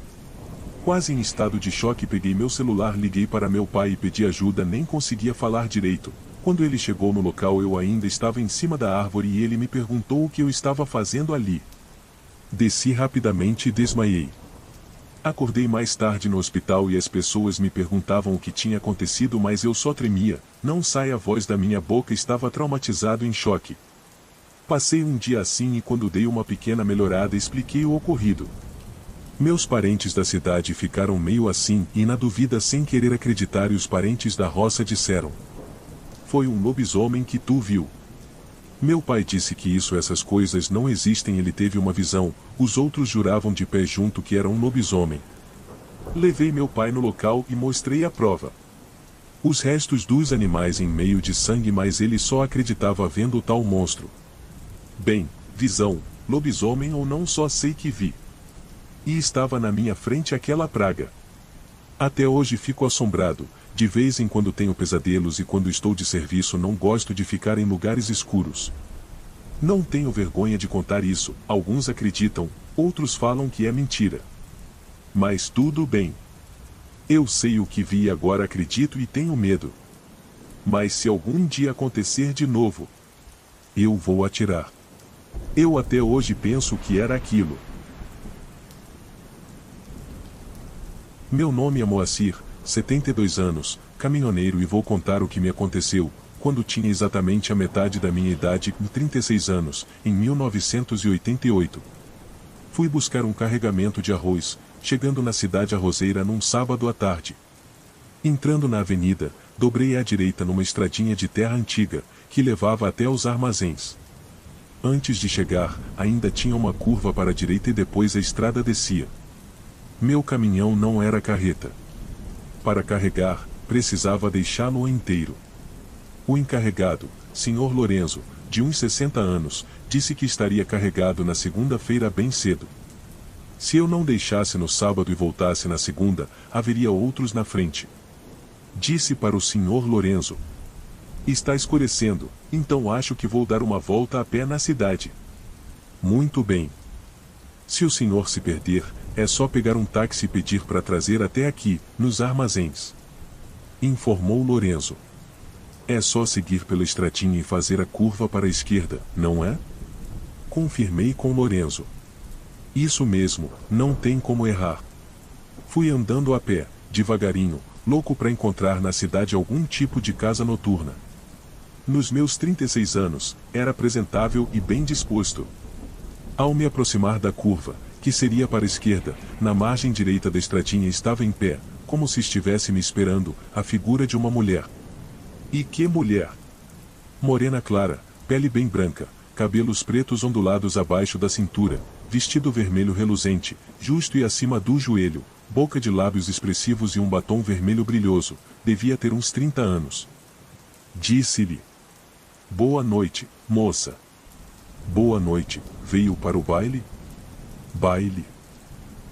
Quase em estado de choque peguei meu celular, liguei para meu pai e pedi ajuda, nem conseguia falar direito. Quando ele chegou no local eu ainda estava em cima da árvore e ele me perguntou o que eu estava fazendo ali. Desci rapidamente e desmaiei. Acordei mais tarde no hospital e as pessoas me perguntavam o que tinha acontecido, mas eu só tremia, não sai a voz da minha boca, estava traumatizado em choque. Passei um dia assim e quando dei uma pequena melhorada expliquei o ocorrido. Meus parentes da cidade ficaram meio assim e na dúvida sem querer acreditar e os parentes da roça disseram: foi um lobisomem que tu viu. Meu pai disse que essas coisas não existem, ele teve uma visão, os outros juravam de pé junto que era um lobisomem. Levei meu pai no local e mostrei a prova. Os restos dos animais em meio de sangue, mas ele só acreditava vendo o tal monstro. Bem, visão, lobisomem ou não, só sei que vi. E estava na minha frente aquela praga. Até hoje fico assombrado, de vez em quando tenho pesadelos e quando estou de serviço não gosto de ficar em lugares escuros. Não tenho vergonha de contar isso, alguns acreditam, outros falam que é mentira. Mas tudo bem. Eu sei o que vi e agora acredito e tenho medo. Mas se algum dia acontecer de novo, eu vou atirar. Eu até hoje penso que era aquilo. Meu nome é Moacir, 72 anos, caminhoneiro, e vou contar o que me aconteceu, quando tinha exatamente a metade da minha idade, 36 anos, em 1988. Fui buscar um carregamento de arroz, chegando na cidade arrozeira num sábado à tarde. Entrando na avenida, dobrei à direita numa estradinha de terra antiga, que levava até os armazéns. Antes de chegar, ainda tinha uma curva para a direita e depois a estrada descia. Meu caminhão não era carreta. Para carregar, precisava deixá-lo inteiro. O encarregado, Sr. Lorenzo, de uns 60 anos, disse que estaria carregado na segunda-feira bem cedo. Se eu não deixasse no sábado e voltasse na segunda, haveria outros na frente. Disse para o Sr. Lorenzo: está escurecendo, então acho que vou dar uma volta a pé na cidade. Muito bem. Se o senhor se perder, é só pegar um táxi e pedir para trazer até aqui, nos armazéns. Informou Lorenzo. É só seguir pela estradinha e fazer a curva para a esquerda, não é? Confirmei com Lorenzo. Isso mesmo, não tem como errar. Fui andando a pé, devagarinho, louco para encontrar na cidade algum tipo de casa noturna. Nos meus 36 anos, era apresentável e bem disposto. Ao me aproximar da curva, que seria para a esquerda, na margem direita da estradinha estava em pé, como se estivesse me esperando, a figura de uma mulher. E que mulher! Morena clara, pele bem branca, cabelos pretos ondulados abaixo da cintura, vestido vermelho reluzente, justo e acima do joelho, boca de lábios expressivos e um batom vermelho brilhoso, devia ter uns 30 anos. Disse-lhe: boa noite, moça. Boa noite, veio para o baile? Baile?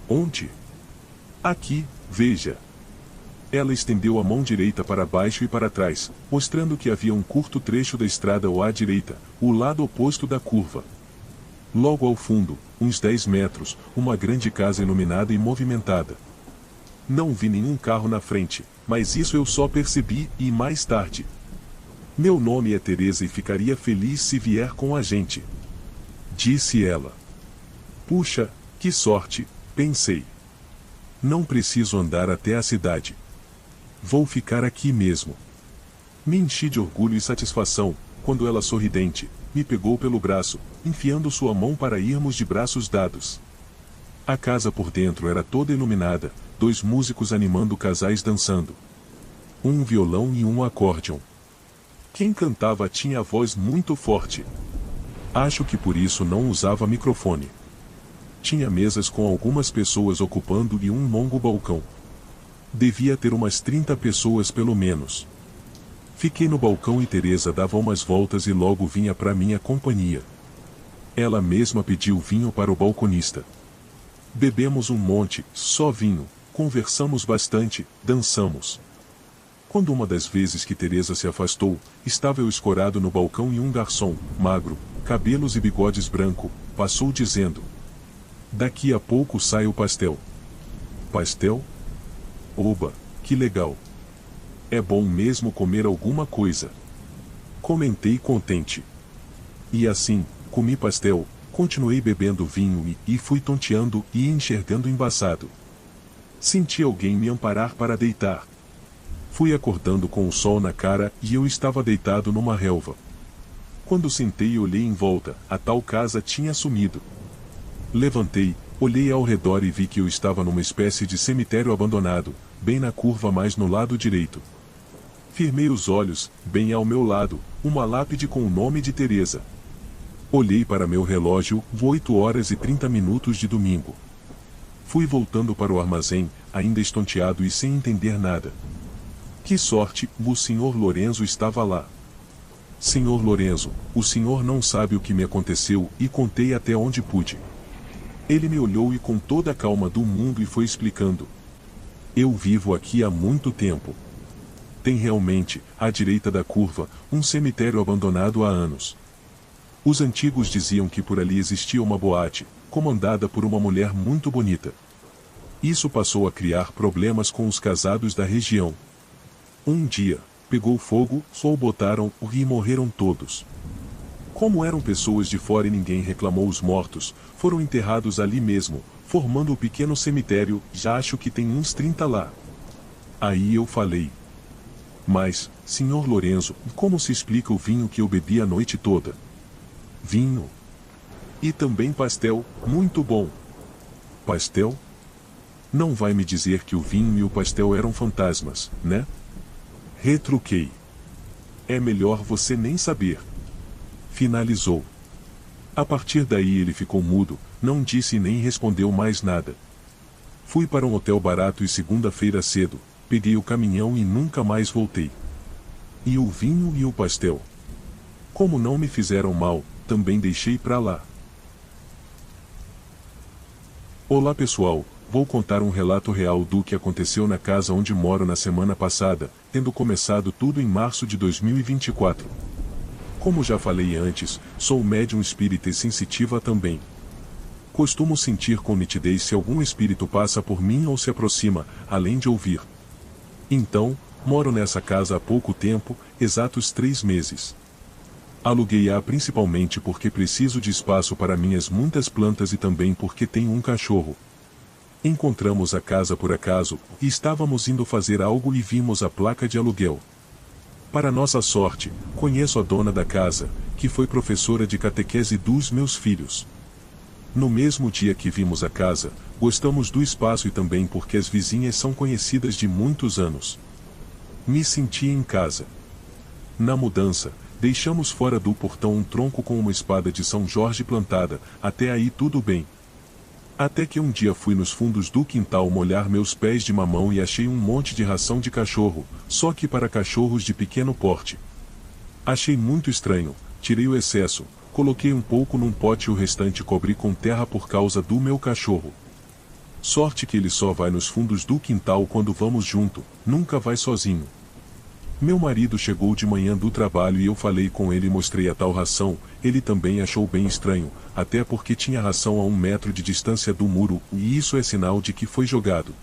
Onde? Aqui, veja. Ela estendeu a mão direita para baixo e para trás, mostrando que havia um curto trecho da estrada à direita, o lado oposto da curva. Logo ao fundo, uns 10 metros, uma grande casa iluminada e movimentada. Não vi nenhum carro na frente, mas isso eu só percebi, e mais tarde. Meu nome é Teresa e ficaria feliz se vier com a gente, disse ela. Puxa, que sorte, pensei. Não preciso andar até a cidade. Vou ficar aqui mesmo. Me enchi de orgulho e satisfação, quando ela sorridente, me pegou pelo braço, enfiando sua mão para irmos de braços dados. A casa por dentro era toda iluminada, 2 músicos animando casais dançando. Um violão e um acórdeon. Quem cantava tinha a voz muito forte. Acho que por isso não usava microfone. Tinha mesas com algumas pessoas ocupando e um longo balcão. Devia ter umas 30 pessoas pelo menos. Fiquei no balcão e Teresa dava umas voltas e logo vinha para minha companhia. Ela mesma pediu vinho para o balconista. Bebemos um monte, só vinho, conversamos bastante, dançamos. Quando uma das vezes que Teresa se afastou, estava eu escorado no balcão e um garçom, magro, cabelos e bigodes branco, passou dizendo: "Daqui a pouco sai o pastel." Pastel? Oba, que legal. É bom mesmo comer alguma coisa. Comentei contente. E assim, comi pastel, continuei bebendo vinho e fui tonteando e enxergando embaçado. Senti alguém me amparar para deitar. Fui acordando com o sol na cara e eu estava deitado numa relva. Quando sentei e olhei em volta, a tal casa tinha sumido. Levantei, olhei ao redor e vi que eu estava numa espécie de cemitério abandonado, bem na curva mais no lado direito. Firmei os olhos, bem ao meu lado, uma lápide com o nome de Teresa. Olhei para meu relógio, 8h30 de domingo. Fui voltando para o armazém, ainda estonteado e sem entender nada. Que sorte, o Sr. Lorenzo estava lá. Sr. Lorenzo, o senhor não sabe o que me aconteceu, e contei até onde pude. Ele me olhou e com toda a calma do mundo e foi explicando. Eu vivo aqui há muito tempo. Tem realmente, à direita da curva, um cemitério abandonado há anos. Os antigos diziam que por ali existia uma boate, comandada por uma mulher muito bonita. Isso passou a criar problemas com os casados da região. Um dia, pegou fogo, só o botaram e morreram todos. Como eram pessoas de fora e ninguém reclamou os mortos, foram enterrados ali mesmo, formando o pequeno cemitério, já acho que tem uns 30 lá. Aí eu falei. Mas, Sr. Lorenzo, como se explica o vinho que eu bebi a noite toda? Vinho. E também pastel, muito bom. Pastel? Não vai me dizer que o vinho e o pastel eram fantasmas, né? Retruquei. É melhor você nem saber. Finalizou. A partir daí ele ficou mudo, não disse nem respondeu mais nada. Fui para um hotel barato e segunda-feira cedo, peguei o caminhão e nunca mais voltei. E o vinho e o pastel? Como não me fizeram mal, também deixei pra lá. Olá pessoal, vou contar um relato real do que aconteceu na casa onde moro na semana passada, tendo começado tudo em março de 2024. Como já falei antes, sou médium espírita e sensitiva também. Costumo sentir com nitidez se algum espírito passa por mim ou se aproxima, além de ouvir. Então, moro nessa casa há pouco tempo, exatos 3 meses. Aluguei-a principalmente porque preciso de espaço para minhas muitas plantas e também porque tenho um cachorro. Encontramos a casa por acaso, e estávamos indo fazer algo e vimos a placa de aluguel. Para nossa sorte, conheço a dona da casa, que foi professora de catequese dos meus filhos. No mesmo dia que vimos a casa, gostamos do espaço e também porque as vizinhas são conhecidas de muitos anos. Me senti em casa. Na mudança, deixamos fora do portão um tronco com uma espada de São Jorge plantada, até aí tudo bem. Até que um dia fui nos fundos do quintal molhar meus pés de mamão e achei um monte de ração de cachorro, só que para cachorros de pequeno porte. Achei muito estranho, tirei o excesso, coloquei um pouco num pote e o restante cobri com terra por causa do meu cachorro. Sorte que ele só vai nos fundos do quintal quando vamos junto, nunca vai sozinho. Meu marido chegou de manhã do trabalho e eu falei com ele e mostrei a tal ração. Ele também achou bem estranho, até porque tinha ração a 1 metro de distância do muro, e isso é sinal de que foi jogado.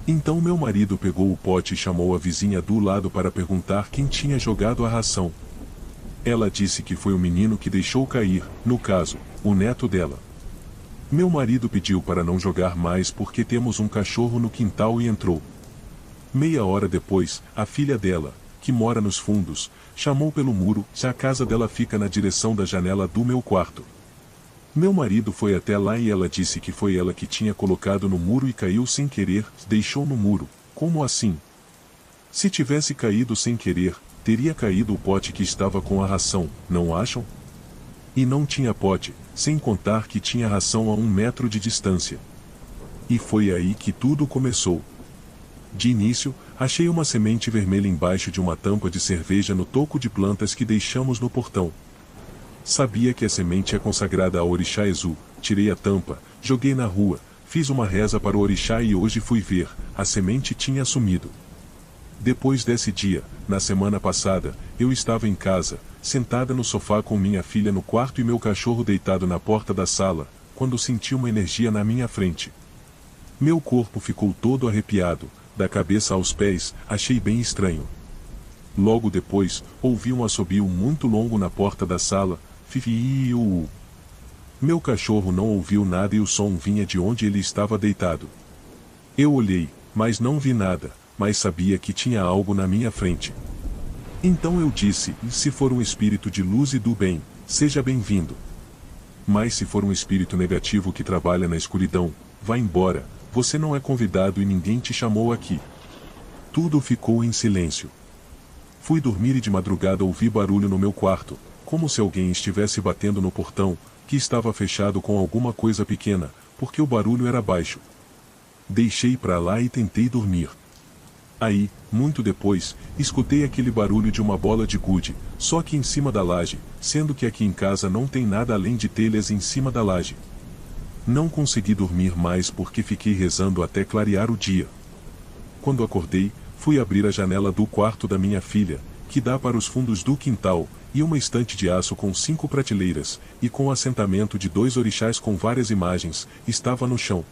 Então meu marido pegou o pote e chamou a vizinha do lado para perguntar quem tinha jogado a ração. Ela disse que foi o menino que deixou cair, no caso, o neto dela. Meu marido pediu para não jogar mais porque temos um cachorro no quintal e entrou. Meia hora depois, a filha dela, que mora nos fundos, chamou pelo muro, se a casa dela fica na direção da janela do meu quarto. Meu marido foi até lá e ela disse que foi ela que tinha colocado no muro e caiu sem querer, deixou no muro. Como assim? Se tivesse caído sem querer, teria caído o pote que estava com a ração, não acham? E não tinha pote, sem contar que tinha ração a 1 metro de distância. E foi aí que tudo começou. De início, achei uma semente vermelha embaixo de uma tampa de cerveja no toco de plantas que deixamos no portão. Sabia que a semente é consagrada ao orixá Exu, tirei a tampa, joguei na rua, fiz uma reza para o orixá e hoje fui ver, a semente tinha sumido. Depois desse dia, na semana passada, eu estava em casa, sentada no sofá com minha filha no quarto e meu cachorro deitado na porta da sala, quando senti uma energia na minha frente. Meu corpo ficou todo arrepiado, da cabeça aos pés, achei bem estranho. Logo depois, ouvi um assobio muito longo na porta da sala, fiu. Meu cachorro não ouviu nada e o som vinha de onde ele estava deitado. Eu olhei, mas não vi nada, mas sabia que tinha algo na minha frente. Então eu disse, se for um espírito de luz e do bem, seja bem-vindo. Mas se for um espírito negativo que trabalha na escuridão, vá embora, você não é convidado e ninguém te chamou aqui. Tudo ficou em silêncio. Fui dormir e de madrugada ouvi barulho no meu quarto, como se alguém estivesse batendo no portão, que estava fechado com alguma coisa pequena, porque o barulho era baixo. Deixei pra lá e tentei dormir. Aí, muito depois, escutei aquele barulho de uma bola de gude, só que em cima da laje, sendo que aqui em casa não tem nada além de telhas em cima da laje. Não consegui dormir mais porque fiquei rezando até clarear o dia. Quando acordei, fui abrir a janela do quarto da minha filha, que dá para os fundos do quintal, e uma estante de aço com 5 prateleiras, e com o assentamento de 2 orixás com várias imagens, estava no chão.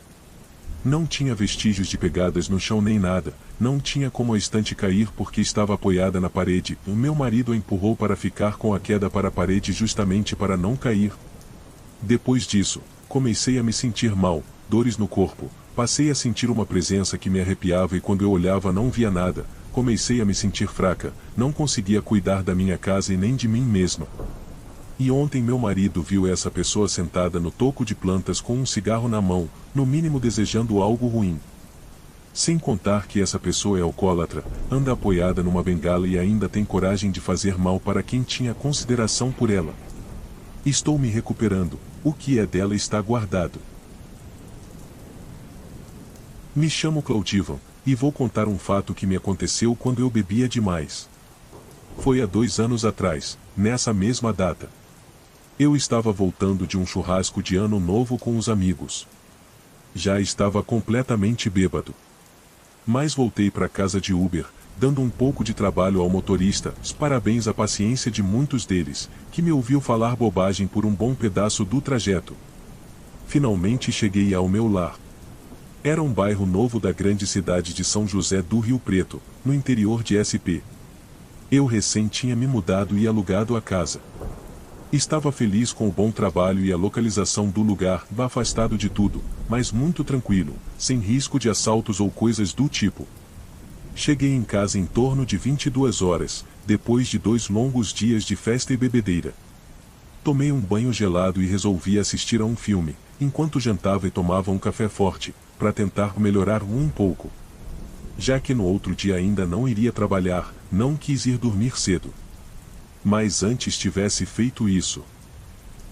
Não tinha vestígios de pegadas no chão nem nada, não tinha como a estante cair porque estava apoiada na parede. O meu marido a empurrou para ficar com a queda para a parede justamente para não cair. Depois disso, comecei a me sentir mal, dores no corpo, passei a sentir uma presença que me arrepiava e quando eu olhava não via nada, comecei a me sentir fraca, não conseguia cuidar da minha casa e nem de mim mesma. E ontem meu marido viu essa pessoa sentada no toco de plantas com um cigarro na mão, no mínimo desejando algo ruim. Sem contar que essa pessoa é alcoólatra, anda apoiada numa bengala e ainda tem coragem de fazer mal para quem tinha consideração por ela. Estou me recuperando, o que é dela está guardado. Me chamo Claudivan, e vou contar um fato que me aconteceu quando eu bebia demais. Foi há 2 anos atrás, nessa mesma data. Eu estava voltando de um churrasco de ano novo com os amigos. Já estava completamente bêbado. Mas voltei para casa de Uber, dando um pouco de trabalho ao motorista, parabéns à paciência de muitos deles, que me ouviu falar bobagem por um bom pedaço do trajeto. Finalmente cheguei ao meu lar. Era um bairro novo da grande cidade de São José do Rio Preto, no interior de SP. Eu recém tinha me mudado e alugado a casa. Estava feliz com o bom trabalho e a localização do lugar, afastado de tudo, mas muito tranquilo, sem risco de assaltos ou coisas do tipo. Cheguei em casa em torno de 22 horas, depois de 2 longos dias de festa e bebedeira. Tomei um banho gelado e resolvi assistir a um filme, enquanto jantava e tomava um café forte, para tentar melhorar um pouco. Já que no outro dia ainda não iria trabalhar, não quis ir dormir cedo. Mas antes tivesse feito isso.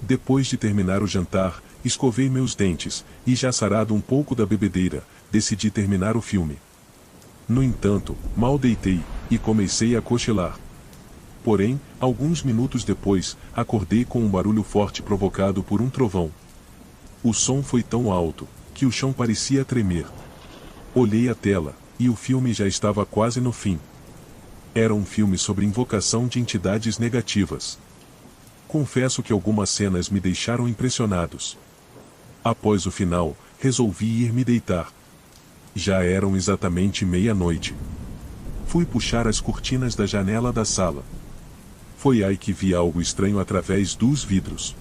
Depois de terminar o jantar, escovei meus dentes, e já sarado um pouco da bebedeira, decidi terminar o filme. No entanto, mal deitei, e comecei a cochilar. Porém, alguns minutos depois, acordei com um barulho forte provocado por um trovão. O som foi tão alto, que o chão parecia tremer. Olhei a tela, e o filme já estava quase no fim. Era um filme sobre invocação de entidades negativas. Confesso que algumas cenas me deixaram impressionados. Após o final, resolvi ir me deitar. Já eram exatamente meia-noite. Fui puxar as cortinas da janela da sala. Foi aí que vi algo estranho através dos vidros.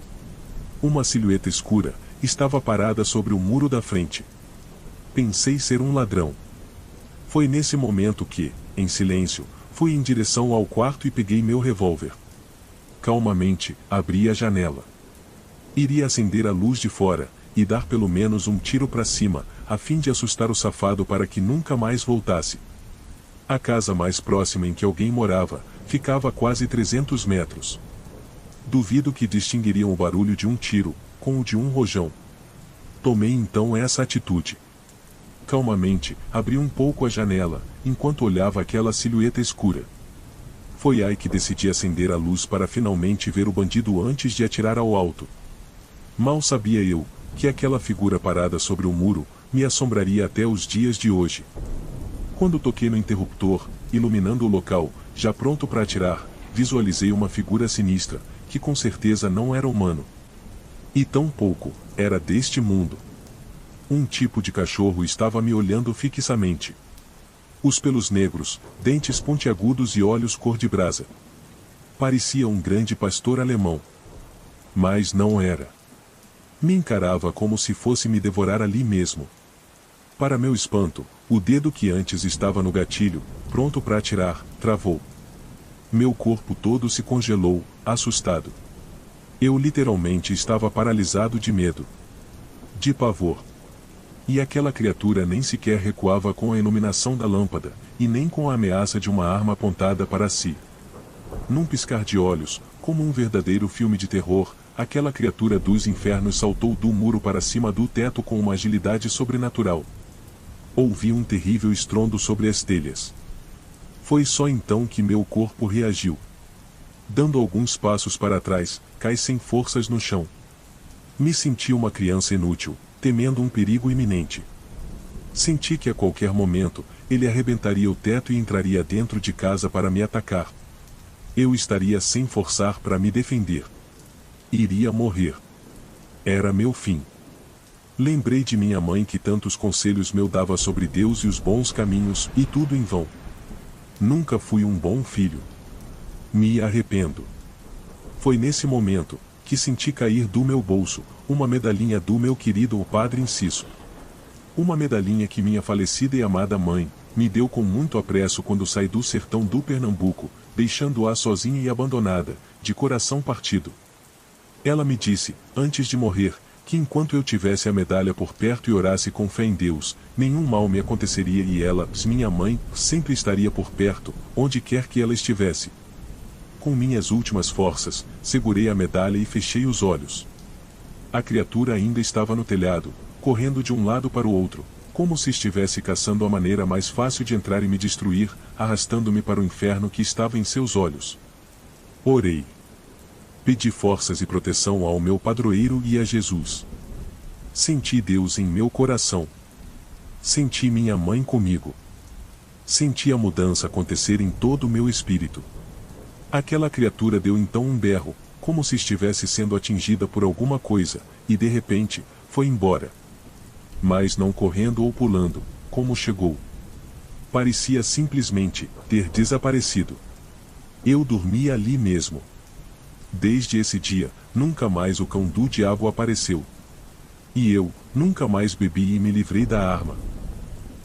Uma silhueta escura estava parada sobre o muro da frente. Pensei ser um ladrão. Foi nesse momento que, em silêncio, fui em direção ao quarto e peguei meu revólver. Calmamente, abri a janela. Iria acender a luz de fora e dar pelo menos um tiro para cima, a fim de assustar o safado para que nunca mais voltasse. A casa mais próxima em que alguém morava ficava a quase 300 metros. Duvido que distinguiriam o barulho de um tiro com o de um rojão. Tomei então essa atitude. Calmamente, abri um pouco a janela, enquanto olhava aquela silhueta escura. Foi aí que decidi acender a luz para finalmente ver o bandido antes de atirar ao alto. Mal sabia eu que aquela figura parada sobre o muro me assombraria até os dias de hoje. Quando toquei no interruptor, iluminando o local, já pronto para atirar, visualizei uma figura sinistra, que com certeza não era humano. E tampouco era deste mundo. Um tipo de cachorro estava me olhando fixamente. Os pelos negros, dentes pontiagudos e olhos cor de brasa. Parecia um grande pastor alemão. Mas não era. Me encarava como se fosse me devorar ali mesmo. Para meu espanto, o dedo que antes estava no gatilho, pronto para atirar, travou. Meu corpo todo se congelou, assustado. Eu literalmente estava paralisado de medo. De pavor. E aquela criatura nem sequer recuava com a iluminação da lâmpada, e nem com a ameaça de uma arma apontada para si. Num piscar de olhos, como um verdadeiro filme de terror, aquela criatura dos infernos saltou do muro para cima do teto com uma agilidade sobrenatural. Ouvi um terrível estrondo sobre as telhas. Foi só então que meu corpo reagiu. Dando alguns passos para trás, caí sem forças no chão. Me senti uma criança inútil, temendo um perigo iminente. Senti que a qualquer momento, ele arrebentaria o teto e entraria dentro de casa para me atacar. Eu estaria sem forçar para me defender. Iria morrer. Era meu fim. Lembrei de minha mãe que tantos conselhos me dava sobre Deus e os bons caminhos, e tudo em vão. Nunca fui um bom filho. Me arrependo. Foi nesse momento que senti cair do meu bolso uma medalhinha do meu querido Padre Inciso. Uma medalhinha que minha falecida e amada mãe me deu com muito apreço quando saí do sertão do Pernambuco, deixando-a sozinha e abandonada, de coração partido. Ela me disse, antes de morrer, que enquanto eu tivesse a medalha por perto e orasse com fé em Deus, nenhum mal me aconteceria e ela, minha mãe, sempre estaria por perto, onde quer que ela estivesse. Com minhas últimas forças, segurei a medalha e fechei os olhos. A criatura ainda estava no telhado, correndo de um lado para o outro, como se estivesse caçando a maneira mais fácil de entrar e me destruir, arrastando-me para o inferno que estava em seus olhos. Orei. Pedi forças e proteção ao meu padroeiro e a Jesus. Senti Deus em meu coração. Senti minha mãe comigo. Senti a mudança acontecer em todo o meu espírito. Aquela criatura deu então um berro, como se estivesse sendo atingida por alguma coisa, e de repente, foi embora. Mas não correndo ou pulando, como chegou. Parecia simplesmente ter desaparecido. Eu dormia ali mesmo. Desde esse dia, nunca mais o cão do diabo apareceu. E eu, nunca mais bebi e me livrei da arma.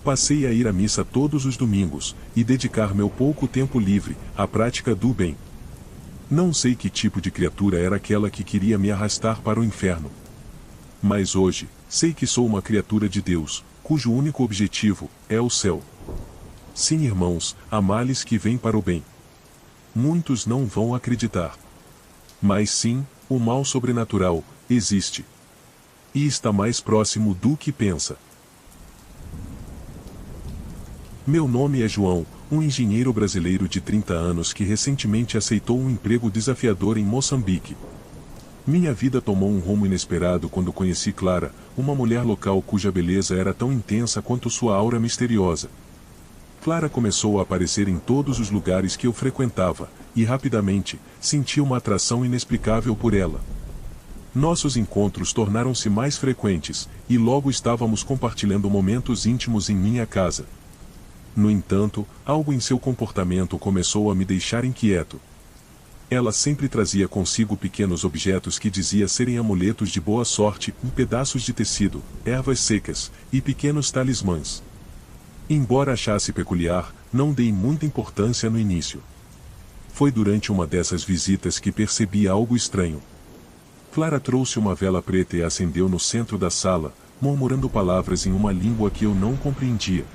Passei a ir à missa todos os domingos, e dedicar meu pouco tempo livre à prática do bem. Não sei que tipo de criatura era aquela que queria me arrastar para o inferno. Mas hoje, sei que sou uma criatura de Deus, cujo único objetivo é o céu. Sim, irmãos, há males que vêm para o bem. Muitos não vão acreditar. Mas sim, o mal sobrenatural existe. E está mais próximo do que pensa. Meu nome é João, um engenheiro brasileiro de 30 anos que recentemente aceitou um emprego desafiador em Moçambique. Minha vida tomou um rumo inesperado quando conheci Clara, uma mulher local cuja beleza era tão intensa quanto sua aura misteriosa. Clara começou a aparecer em todos os lugares que eu frequentava, e rapidamente, senti uma atração inexplicável por ela. Nossos encontros tornaram-se mais frequentes, e logo estávamos compartilhando momentos íntimos em minha casa. No entanto, algo em seu comportamento começou a me deixar inquieto. Ela sempre trazia consigo pequenos objetos que dizia serem amuletos de boa sorte, pedaços de tecido, ervas secas, e pequenos talismãs. Embora achasse peculiar, não dei muita importância no início. Foi durante uma dessas visitas que percebi algo estranho. Clara trouxe uma vela preta e a acendeu no centro da sala, murmurando palavras em uma língua que eu não compreendia.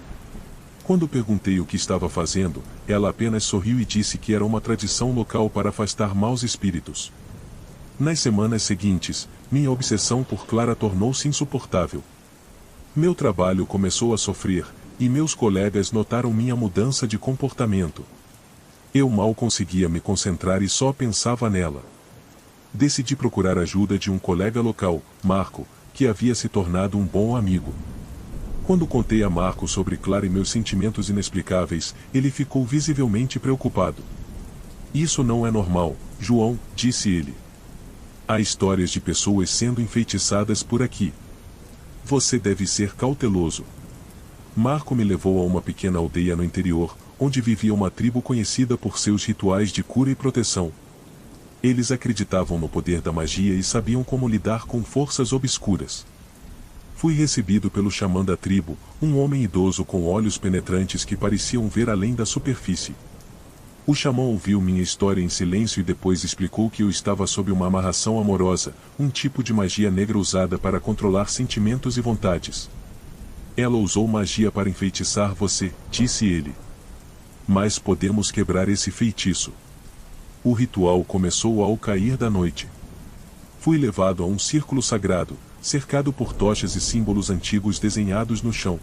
Quando perguntei o que estava fazendo, ela apenas sorriu e disse que era uma tradição local para afastar maus espíritos. Nas semanas seguintes, minha obsessão por Clara tornou-se insuportável. Meu trabalho começou a sofrer, e meus colegas notaram minha mudança de comportamento. Eu mal conseguia me concentrar e só pensava nela. Decidi procurar ajuda de um colega local, Marco, que havia se tornado um bom amigo. Quando contei a Marco sobre Clara e meus sentimentos inexplicáveis, ele ficou visivelmente preocupado. Isso não é normal, João, disse ele. Há histórias de pessoas sendo enfeitiçadas por aqui. Você deve ser cauteloso. Marco me levou a uma pequena aldeia no interior, onde vivia uma tribo conhecida por seus rituais de cura e proteção. Eles acreditavam no poder da magia e sabiam como lidar com forças obscuras. Fui recebido pelo xamã da tribo, um homem idoso com olhos penetrantes que pareciam ver além da superfície. O xamã ouviu minha história em silêncio e depois explicou que eu estava sob uma amarração amorosa, um tipo de magia negra usada para controlar sentimentos e vontades. Ela usou magia para enfeitiçar você, disse ele. Mas podemos quebrar esse feitiço. O ritual começou ao cair da noite. Fui levado a um círculo sagrado, cercado por tochas e símbolos antigos desenhados no chão.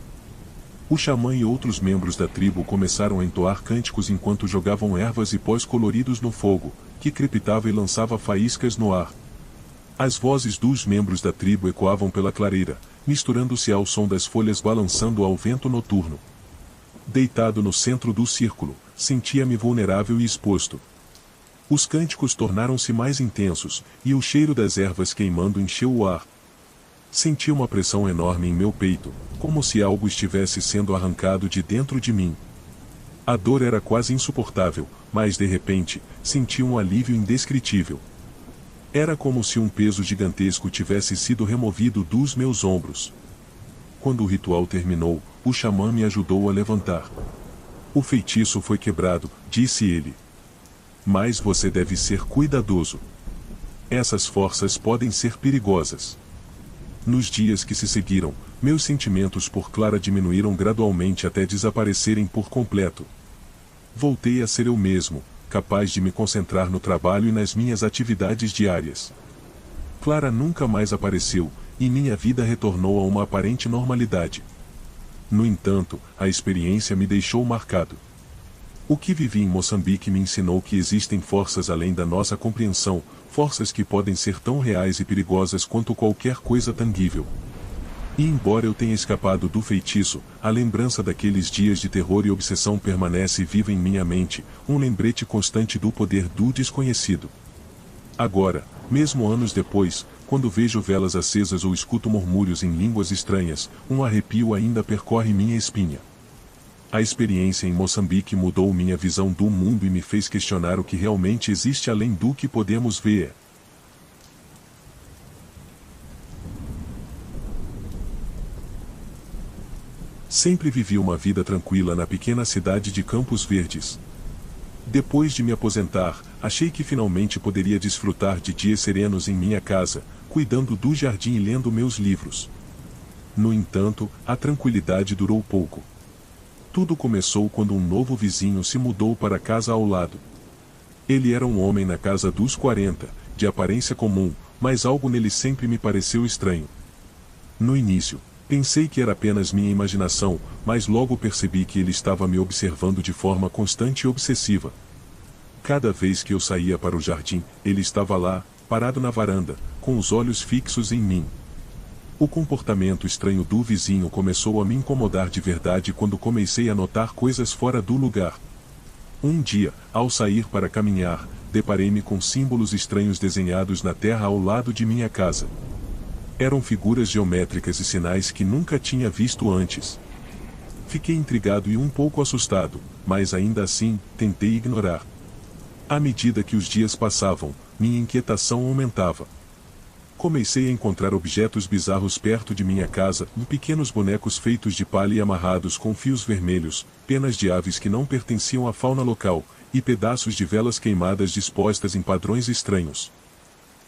O xamã e outros membros da tribo começaram a entoar cânticos enquanto jogavam ervas e pós coloridos no fogo, que crepitava e lançava faíscas no ar. As vozes dos membros da tribo ecoavam pela clareira, misturando-se ao som das folhas balançando ao vento noturno. Deitado no centro do círculo, sentia-me vulnerável e exposto. Os cânticos tornaram-se mais intensos, e o cheiro das ervas queimando encheu o ar. Senti uma pressão enorme em meu peito, como se algo estivesse sendo arrancado de dentro de mim. A dor era quase insuportável, mas de repente, senti um alívio indescritível. Era como se um peso gigantesco tivesse sido removido dos meus ombros. Quando o ritual terminou, o xamã me ajudou a levantar. O feitiço foi quebrado, disse ele. Mas você deve ser cuidadoso. Essas forças podem ser perigosas. Nos dias que se seguiram, meus sentimentos por Clara diminuíram gradualmente até desaparecerem por completo. Voltei a ser eu mesmo, capaz de me concentrar no trabalho e nas minhas atividades diárias. Clara nunca mais apareceu, e minha vida retornou a uma aparente normalidade. No entanto, a experiência me deixou marcado. O que vivi em Moçambique me ensinou que existem forças além da nossa compreensão, forças que podem ser tão reais e perigosas quanto qualquer coisa tangível. E embora eu tenha escapado do feitiço, a lembrança daqueles dias de terror e obsessão permanece viva em minha mente, um lembrete constante do poder do desconhecido. Agora, mesmo anos depois, quando vejo velas acesas ou escuto murmúrios em línguas estranhas, um arrepio ainda percorre minha espinha. A experiência em Moçambique mudou minha visão do mundo e me fez questionar o que realmente existe além do que podemos ver. Sempre vivi uma vida tranquila na pequena cidade de Campos Verdes. Depois de me aposentar, achei que finalmente poderia desfrutar de dias serenos em minha casa, cuidando do jardim e lendo meus livros. No entanto, a tranquilidade durou pouco. Tudo começou quando um novo vizinho se mudou para a casa ao lado. Ele era um homem na casa dos 40, de aparência comum, mas algo nele sempre me pareceu estranho. No início, pensei que era apenas minha imaginação, mas logo percebi que ele estava me observando de forma constante e obsessiva. Cada vez que eu saía para o jardim, ele estava lá, parado na varanda, com os olhos fixos em mim. O comportamento estranho do vizinho começou a me incomodar de verdade quando comecei a notar coisas fora do lugar. Um dia, ao sair para caminhar, deparei-me com símbolos estranhos desenhados na terra ao lado de minha casa. Eram figuras geométricas e sinais que nunca tinha visto antes. Fiquei intrigado e um pouco assustado, mas ainda assim, tentei ignorar. À medida que os dias passavam, minha inquietação aumentava. Comecei a encontrar objetos bizarros perto de minha casa, pequenos bonecos feitos de palha e amarrados com fios vermelhos, penas de aves que não pertenciam à fauna local, e pedaços de velas queimadas dispostas em padrões estranhos.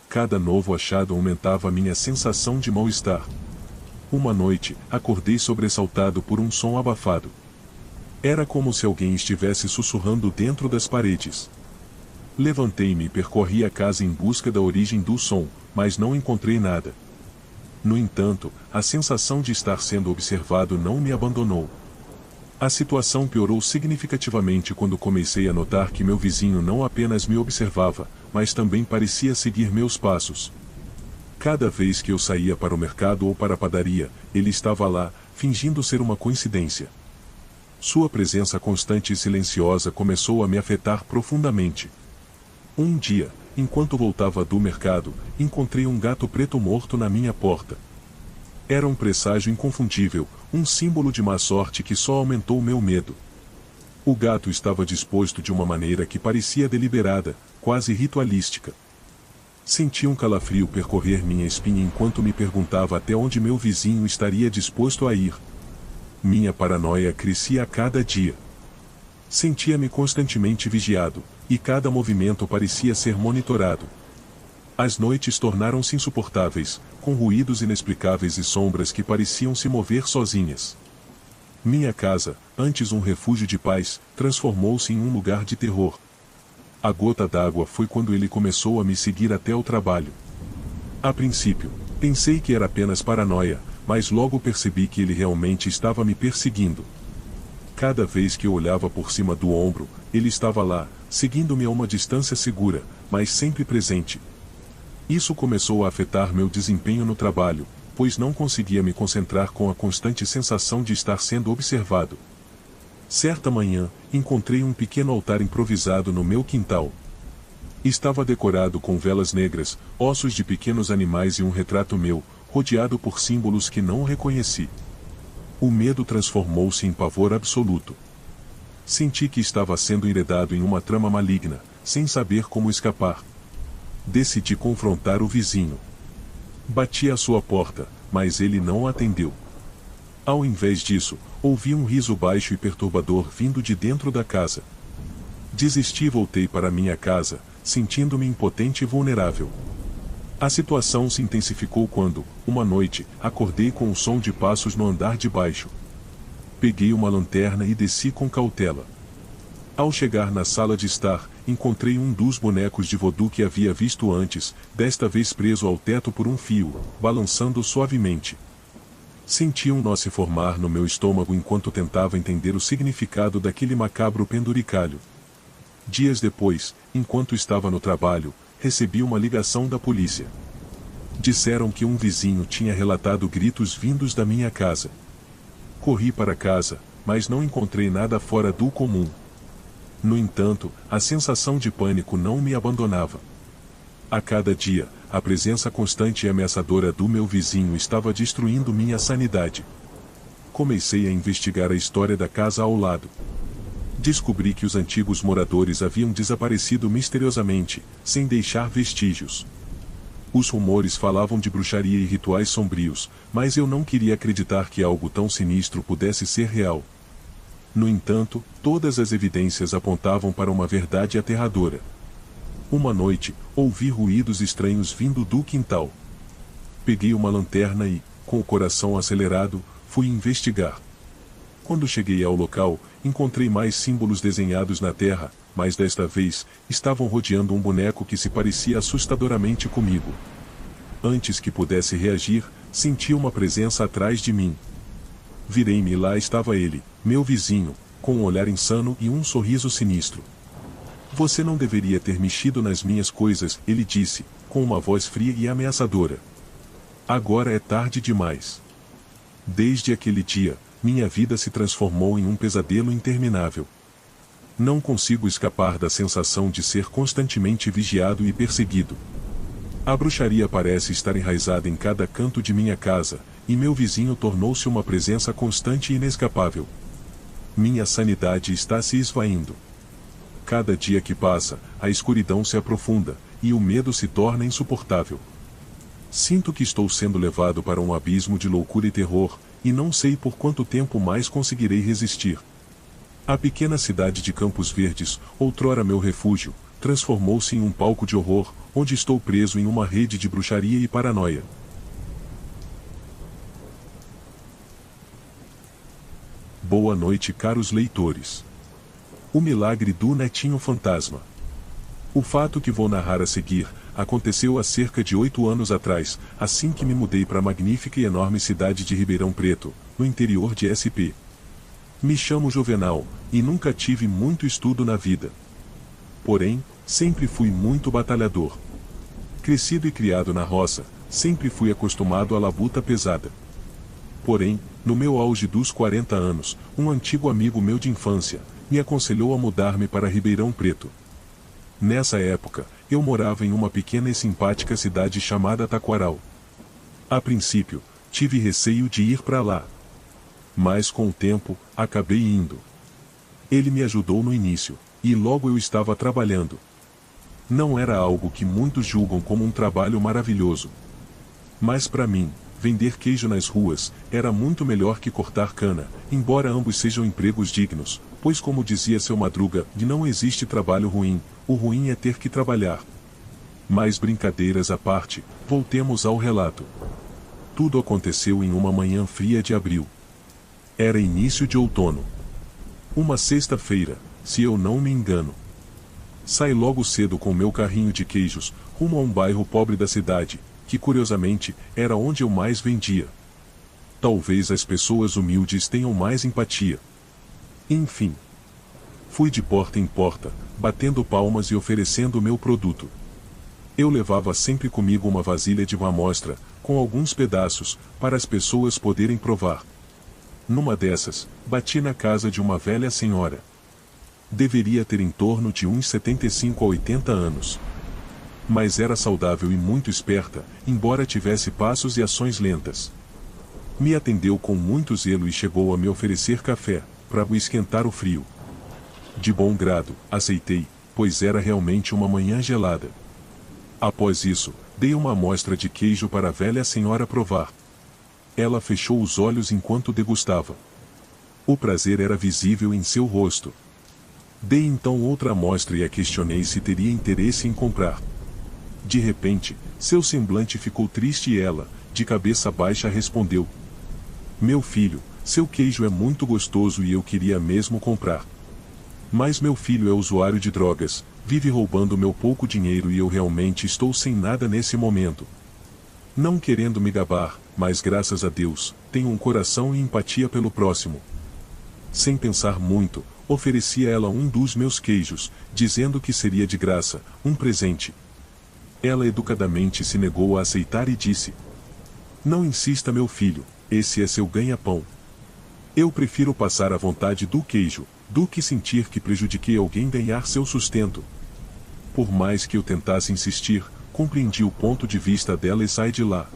Cada novo achado aumentava minha sensação de mal-estar. Uma noite, acordei sobressaltado por um som abafado. Era como se alguém estivesse sussurrando dentro das paredes. Levantei-me e percorri a casa em busca da origem do som, mas não encontrei nada. No entanto, a sensação de estar sendo observado não me abandonou. A situação piorou significativamente quando comecei a notar que meu vizinho não apenas me observava, mas também parecia seguir meus passos. Cada vez que eu saía para o mercado ou para a padaria, ele estava lá, fingindo ser uma coincidência. Sua presença constante e silenciosa começou a me afetar profundamente. Um dia, enquanto voltava do mercado, encontrei um gato preto morto na minha porta. Era um presságio inconfundível, um símbolo de má sorte que só aumentou meu medo. O gato estava disposto de uma maneira que parecia deliberada, quase ritualística. Senti um calafrio percorrer minha espinha enquanto me perguntava até onde meu vizinho estaria disposto a ir. Minha paranoia crescia a cada dia. Sentia-me constantemente vigiado, e cada movimento parecia ser monitorado. As noites tornaram-se insuportáveis, com ruídos inexplicáveis e sombras que pareciam se mover sozinhas. Minha casa, antes um refúgio de paz, transformou-se em um lugar de terror. A gota d'água foi quando ele começou a me seguir até o trabalho. A princípio, pensei que era apenas paranoia, mas logo percebi que ele realmente estava me perseguindo. Cada vez que eu olhava por cima do ombro, ele estava lá, seguindo-me a uma distância segura, mas sempre presente. Isso começou a afetar meu desempenho no trabalho, pois não conseguia me concentrar com a constante sensação de estar sendo observado. Certa manhã, encontrei um pequeno altar improvisado no meu quintal. Estava decorado com velas negras, ossos de pequenos animais e um retrato meu, rodeado por símbolos que não reconheci. O medo transformou-se em pavor absoluto. Senti que estava sendo enredado em uma trama maligna, sem saber como escapar. Decidi confrontar o vizinho. Bati à sua porta, mas ele não atendeu. Ao invés disso, ouvi um riso baixo e perturbador vindo de dentro da casa. Desisti e voltei para minha casa, sentindo-me impotente e vulnerável. A situação se intensificou quando, uma noite, acordei com o som de passos no andar de baixo. Peguei uma lanterna e desci com cautela. Ao chegar na sala de estar, encontrei um dos bonecos de vodu que havia visto antes, desta vez preso ao teto por um fio, balançando suavemente. Senti um nó se formar no meu estômago enquanto tentava entender o significado daquele macabro penduricalho. Dias depois, enquanto estava no trabalho, recebi uma ligação da polícia. Disseram que um vizinho tinha relatado gritos vindos da minha casa. Corri para casa, mas não encontrei nada fora do comum. No entanto, a sensação de pânico não me abandonava. A cada dia, a presença constante e ameaçadora do meu vizinho estava destruindo minha sanidade. Comecei a investigar a história da casa ao lado. Descobri que os antigos moradores haviam desaparecido misteriosamente, sem deixar vestígios. Os rumores falavam de bruxaria e rituais sombrios, mas eu não queria acreditar que algo tão sinistro pudesse ser real. No entanto, todas as evidências apontavam para uma verdade aterradora. Uma noite, ouvi ruídos estranhos vindo do quintal. Peguei uma lanterna e, com o coração acelerado, fui investigar. Quando cheguei ao local, encontrei mais símbolos desenhados na terra, mas desta vez, estavam rodeando um boneco que se parecia assustadoramente comigo. Antes que pudesse reagir, senti uma presença atrás de mim. Virei-me e lá estava ele, meu vizinho, com um olhar insano e um sorriso sinistro. Você não deveria ter mexido nas minhas coisas, ele disse, com uma voz fria e ameaçadora. Agora é tarde demais. Desde aquele dia, minha vida se transformou em um pesadelo interminável. Não consigo escapar da sensação de ser constantemente vigiado e perseguido. A bruxaria parece estar enraizada em cada canto de minha casa, e meu vizinho tornou-se uma presença constante e inescapável. Minha sanidade está se esvaindo. Cada dia que passa, a escuridão se aprofunda, e o medo se torna insuportável. Sinto que estou sendo levado para um abismo de loucura e terror, e não sei por quanto tempo mais conseguirei resistir. A pequena cidade de Campos Verdes, outrora meu refúgio, transformou-se em um palco de horror, onde estou preso em uma rede de bruxaria e paranoia. Boa noite, caros leitores. O milagre do Netinho Fantasma. O fato que vou narrar a seguir aconteceu há cerca de 8 anos atrás, assim que me mudei para a magnífica e enorme cidade de Ribeirão Preto, no interior de SP. Me chamo Juvenal, e nunca tive muito estudo na vida. Porém, sempre fui muito batalhador. Crescido e criado na roça, sempre fui acostumado à labuta pesada. Porém, no meu auge dos 40 anos, um antigo amigo meu de infância me aconselhou a mudar-me para Ribeirão Preto. Nessa época, eu morava em uma pequena e simpática cidade chamada Taquaral. A princípio, tive receio de ir para lá. Mas com o tempo, acabei indo. Ele me ajudou no início, e logo eu estava trabalhando. Não era algo que muitos julgam como um trabalho maravilhoso. Mas para mim, vender queijo nas ruas era muito melhor que cortar cana, embora ambos sejam empregos dignos, pois como dizia seu Madruga, não existe trabalho ruim, o ruim é ter que trabalhar. Mas brincadeiras à parte, voltemos ao relato. Tudo aconteceu em uma manhã fria de abril. Era início de outono. Uma sexta-feira, se eu não me engano. Saí logo cedo com meu carrinho de queijos, rumo a um bairro pobre da cidade, que curiosamente, era onde eu mais vendia. Talvez as pessoas humildes tenham mais empatia. Enfim. Fui de porta em porta, batendo palmas e oferecendo o meu produto. Eu levava sempre comigo uma vasilha de uma amostra, com alguns pedaços, para as pessoas poderem provar. Numa dessas, bati na casa de uma velha senhora. Deveria ter em torno de uns 75 a 80 anos. Mas era saudável e muito esperta, embora tivesse passos e ações lentas. Me atendeu com muito zelo e chegou a me oferecer café, para esquentar o frio. De bom grado, aceitei, pois era realmente uma manhã gelada. Após isso, dei uma amostra de queijo para a velha senhora provar. Ela fechou os olhos enquanto degustava. O prazer era visível em seu rosto. Dei então outra amostra e a questionei se teria interesse em comprar. De repente, seu semblante ficou triste e ela, de cabeça baixa, respondeu: "Meu filho, seu queijo é muito gostoso e eu queria mesmo comprar. Mas meu filho é usuário de drogas, vive roubando meu pouco dinheiro e eu realmente estou sem nada nesse momento. Não querendo me gabar, mas graças a Deus, tenho um coração e empatia pelo próximo." Sem pensar muito, ofereci a ela um dos meus queijos, dizendo que seria de graça, um presente. Ela educadamente se negou a aceitar e disse: "Não insista, meu filho, esse é seu ganha-pão. Eu prefiro passar a vontade do queijo, do que sentir que prejudiquei alguém ganhar seu sustento." Por mais que eu tentasse insistir, compreendi o ponto de vista dela e saí de lá.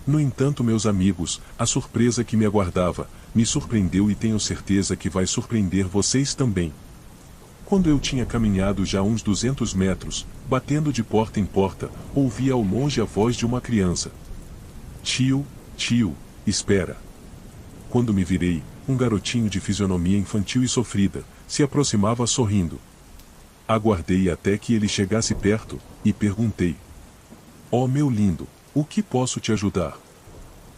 No entanto, meus amigos, a surpresa que me aguardava, me surpreendeu e tenho certeza que vai surpreender vocês também. Quando eu tinha caminhado já uns 200 metros, batendo de porta em porta, ouvi ao longe a voz de uma criança: "Tio, tio, espera." Quando me virei, um garotinho de fisionomia infantil e sofrida, se aproximava sorrindo. Aguardei até que ele chegasse perto, e perguntei: "Ó meu lindo, o que posso te ajudar?"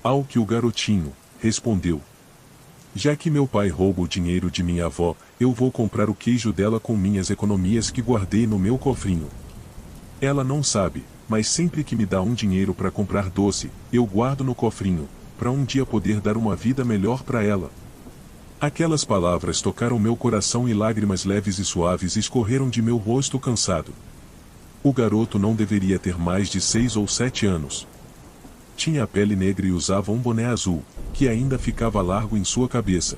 Ao que o garotinho respondeu: "Já que meu pai rouba o dinheiro de minha avó, eu vou comprar o queijo dela com minhas economias que guardei no meu cofrinho. Ela não sabe, mas sempre que me dá um dinheiro para comprar doce, eu guardo no cofrinho, para um dia poder dar uma vida melhor para ela." Aquelas palavras tocaram meu coração e lágrimas leves e suaves escorreram de meu rosto cansado. O garoto não deveria ter mais de 6 ou 7 anos. Tinha a pele negra e usava um boné azul, que ainda ficava largo em sua cabeça.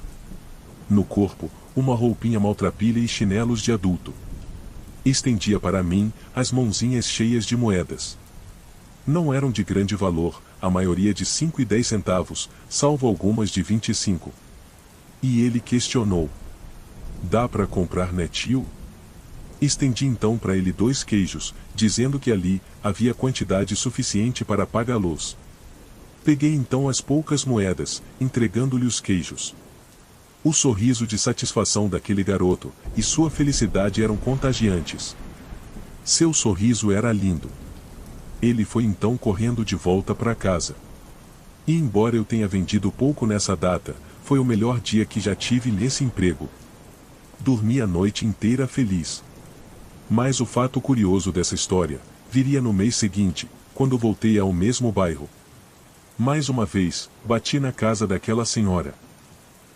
No corpo, uma roupinha maltrapilha e chinelos de adulto. Estendia para mim as mãozinhas cheias de moedas. Não eram de grande valor, a maioria de 5 e 10 centavos, salvo algumas de 25. E ele questionou: "Dá para comprar, né, tio?" Estendi então para ele 2 queijos, dizendo que ali havia quantidade suficiente para pagá-los. Peguei então as poucas moedas, entregando-lhe os queijos. O sorriso de satisfação daquele garoto e sua felicidade eram contagiantes. Seu sorriso era lindo. Ele foi então correndo de volta para casa. E embora eu tenha vendido pouco nessa data, foi o melhor dia que já tive nesse emprego. Dormi a noite inteira feliz. Mas o fato curioso dessa história viria no mês seguinte, quando voltei ao mesmo bairro. Mais uma vez, bati na casa daquela senhora.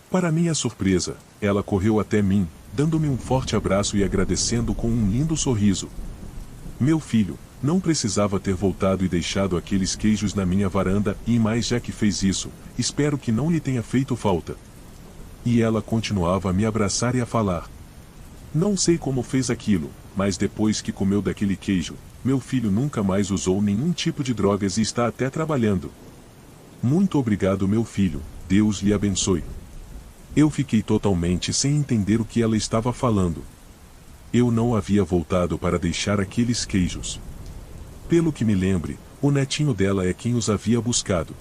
Para minha surpresa, ela correu até mim, dando-me um forte abraço e agradecendo com um lindo sorriso. Meu filho, não precisava ter voltado e deixado aqueles queijos na minha varanda, e mais já que fez isso, espero que não lhe tenha feito falta. E ela continuava a me abraçar e a falar. Não sei como fez aquilo, mas depois que comeu daquele queijo, meu filho nunca mais usou nenhum tipo de drogas e está até trabalhando. Muito obrigado, meu filho, Deus lhe abençoe. Eu fiquei totalmente sem entender o que ela estava falando. Eu não havia voltado para deixar aqueles queijos. Pelo que me lembre, o netinho dela é quem os havia buscado.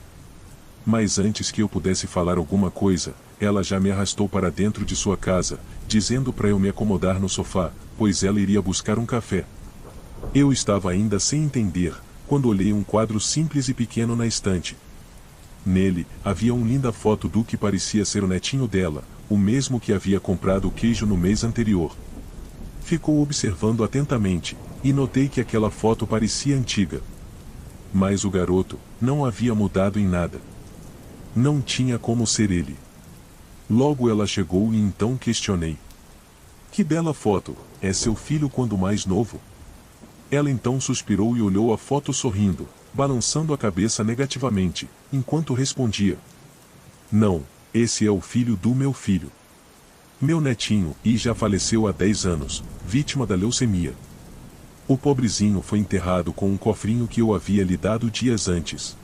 Mas antes que eu pudesse falar alguma coisa, ela já me arrastou para dentro de sua casa, dizendo para eu me acomodar no sofá, pois ela iria buscar um café. Eu estava ainda sem entender, quando olhei um quadro simples e pequeno na estante. Nele, havia uma linda foto do que parecia ser o netinho dela, o mesmo que havia comprado o queijo no mês anterior. Ficou observando atentamente, e notei que aquela foto parecia antiga. Mas o garoto não havia mudado em nada. Não tinha como ser ele. Logo ela chegou e então questionei. Que bela foto, é seu filho quando mais novo? Ela então suspirou e olhou a foto sorrindo, balançando a cabeça negativamente, enquanto respondia. Não, esse é o filho do meu filho. Meu netinho, e já faleceu há 10 anos, vítima da leucemia. O pobrezinho foi enterrado com um cofrinho que eu havia lhe dado dias antes.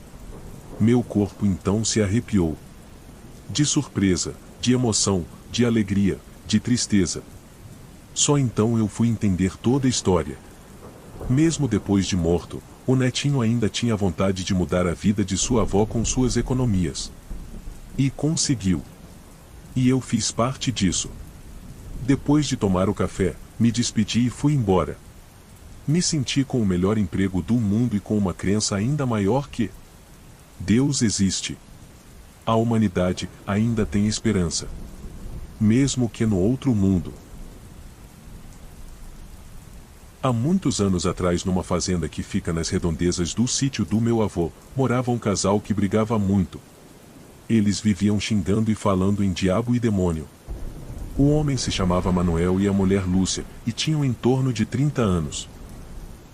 Meu corpo então se arrepiou. De surpresa, de emoção, de alegria, de tristeza. Só então eu fui entender toda a história. Mesmo depois de morto, o netinho ainda tinha vontade de mudar a vida de sua avó com suas economias. E conseguiu. E eu fiz parte disso. Depois de tomar o café, me despedi e fui embora. Me senti com o melhor emprego do mundo e com uma crença ainda maior que Deus existe. A humanidade ainda tem esperança. Mesmo que no outro mundo. Há muitos anos atrás, numa fazenda que fica nas redondezas do sítio do meu avô, morava um casal que brigava muito. Eles viviam xingando e falando em diabo e demônio. O homem se chamava Manuel e a mulher Lúcia, e tinham em torno de 30 anos.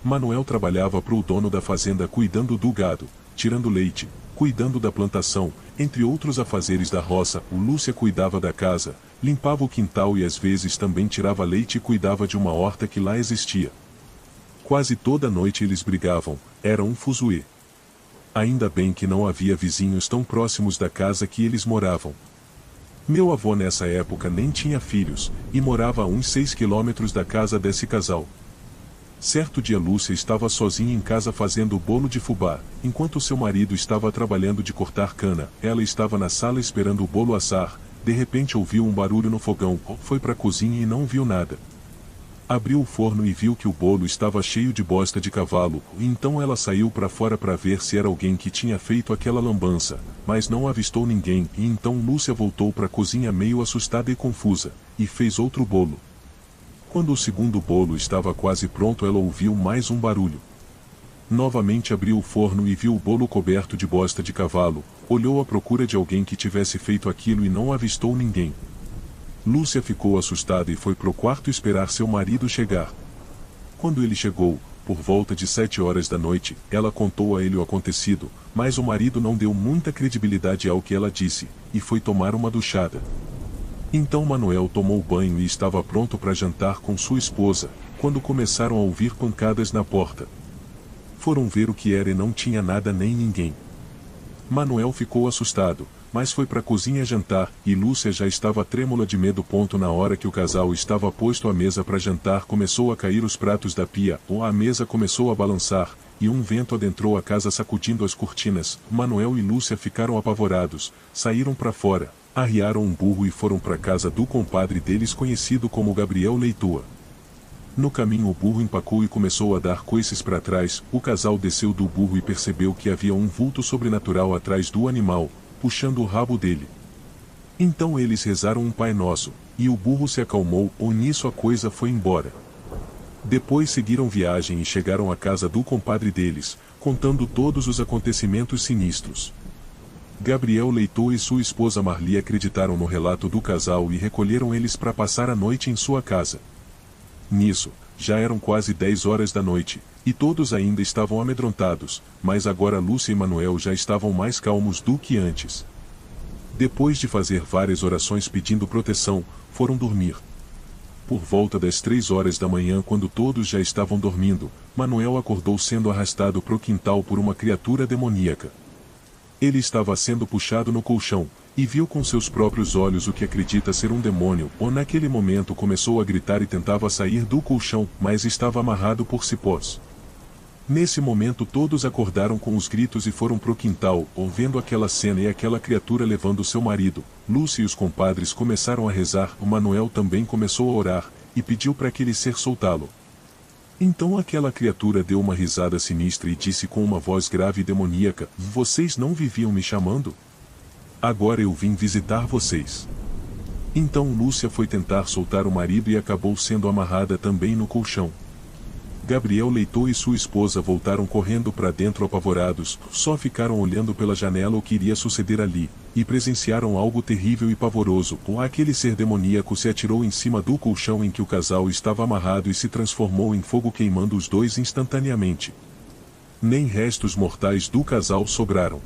Manuel trabalhava para o dono da fazenda cuidando do gado, tirando leite, cuidando da plantação, entre outros afazeres da roça. O Lúcia cuidava da casa, limpava o quintal e às vezes também tirava leite e cuidava de uma horta que lá existia. Quase toda noite eles brigavam, era um fuzuê. Ainda bem que não havia vizinhos tão próximos da casa que eles moravam. Meu avô nessa época nem tinha filhos, e morava a uns 6 quilômetros da casa desse casal. Certo dia Lúcia estava sozinha em casa fazendo bolo de fubá, enquanto seu marido estava trabalhando de cortar cana. Ela estava na sala esperando o bolo assar. De repente ouviu um barulho no fogão, foi para a cozinha e não viu nada. Abriu o forno e viu que o bolo estava cheio de bosta de cavalo, e então ela saiu para fora para ver se era alguém que tinha feito aquela lambança, mas não avistou ninguém, e então Lúcia voltou para a cozinha meio assustada e confusa, e fez outro bolo. Quando o segundo bolo estava quase pronto, ela ouviu mais um barulho. Novamente abriu o forno e viu o bolo coberto de bosta de cavalo, olhou à procura de alguém que tivesse feito aquilo e não avistou ninguém. Lúcia ficou assustada e foi pro quarto esperar seu marido chegar. Quando ele chegou, por volta de 7 horas da noite, ela contou a ele o acontecido, mas o marido não deu muita credibilidade ao que ela disse, e foi tomar uma duchada. Então Manuel tomou banho e estava pronto para jantar com sua esposa, quando começaram a ouvir pancadas na porta. Foram ver o que era e não tinha nada nem ninguém. Manuel ficou assustado, mas foi para a cozinha jantar, e Lúcia já estava trêmula de medo. Na hora que o casal estava posto à mesa para jantar, começou a cair os pratos da pia, ou a mesa começou a balançar, e um vento adentrou a casa sacudindo as cortinas. Manuel e Lúcia ficaram apavorados, saíram para fora, arriaram um burro e foram para a casa do compadre deles conhecido como Gabriel Leitoa. No caminho o burro empacou e começou a dar coices para trás. O casal desceu do burro e percebeu que havia um vulto sobrenatural atrás do animal, puxando o rabo dele. Então eles rezaram um Pai Nosso, e o burro se acalmou, ou nisso a coisa foi embora. Depois seguiram viagem e chegaram à casa do compadre deles, contando todos os acontecimentos sinistros. Gabriel Leitoa e sua esposa Marli acreditaram no relato do casal e recolheram eles para passar a noite em sua casa. Nisso, já eram quase 10 horas da noite, e todos ainda estavam amedrontados, mas agora Lúcia e Manuel já estavam mais calmos do que antes. Depois de fazer várias orações pedindo proteção, foram dormir. Por volta das 3 horas da manhã, quando todos já estavam dormindo, Manuel acordou sendo arrastado pro quintal por uma criatura demoníaca. Ele estava sendo puxado no colchão, e viu com seus próprios olhos o que acredita ser um demônio, ou naquele momento começou a gritar e tentava sair do colchão, mas estava amarrado por cipós. Nesse momento todos acordaram com os gritos e foram pro quintal, vendo aquela cena e aquela criatura levando seu marido. Lúcia e os compadres começaram a rezar, o Manuel também começou a orar, e pediu para aquele ser soltá-lo. Então aquela criatura deu uma risada sinistra e disse com uma voz grave e demoníaca: "Vocês não viviam me chamando? Agora eu vim visitar vocês." Então Lúcia foi tentar soltar o marido e acabou sendo amarrada também no colchão. Gabriel Leitoa e sua esposa voltaram correndo para dentro apavorados, só ficaram olhando pela janela o que iria suceder ali, e presenciaram algo terrível e pavoroso. Aquele ser demoníaco se atirou em cima do colchão em que o casal estava amarrado e se transformou em fogo, queimando os dois instantaneamente. Nem restos mortais do casal sobraram.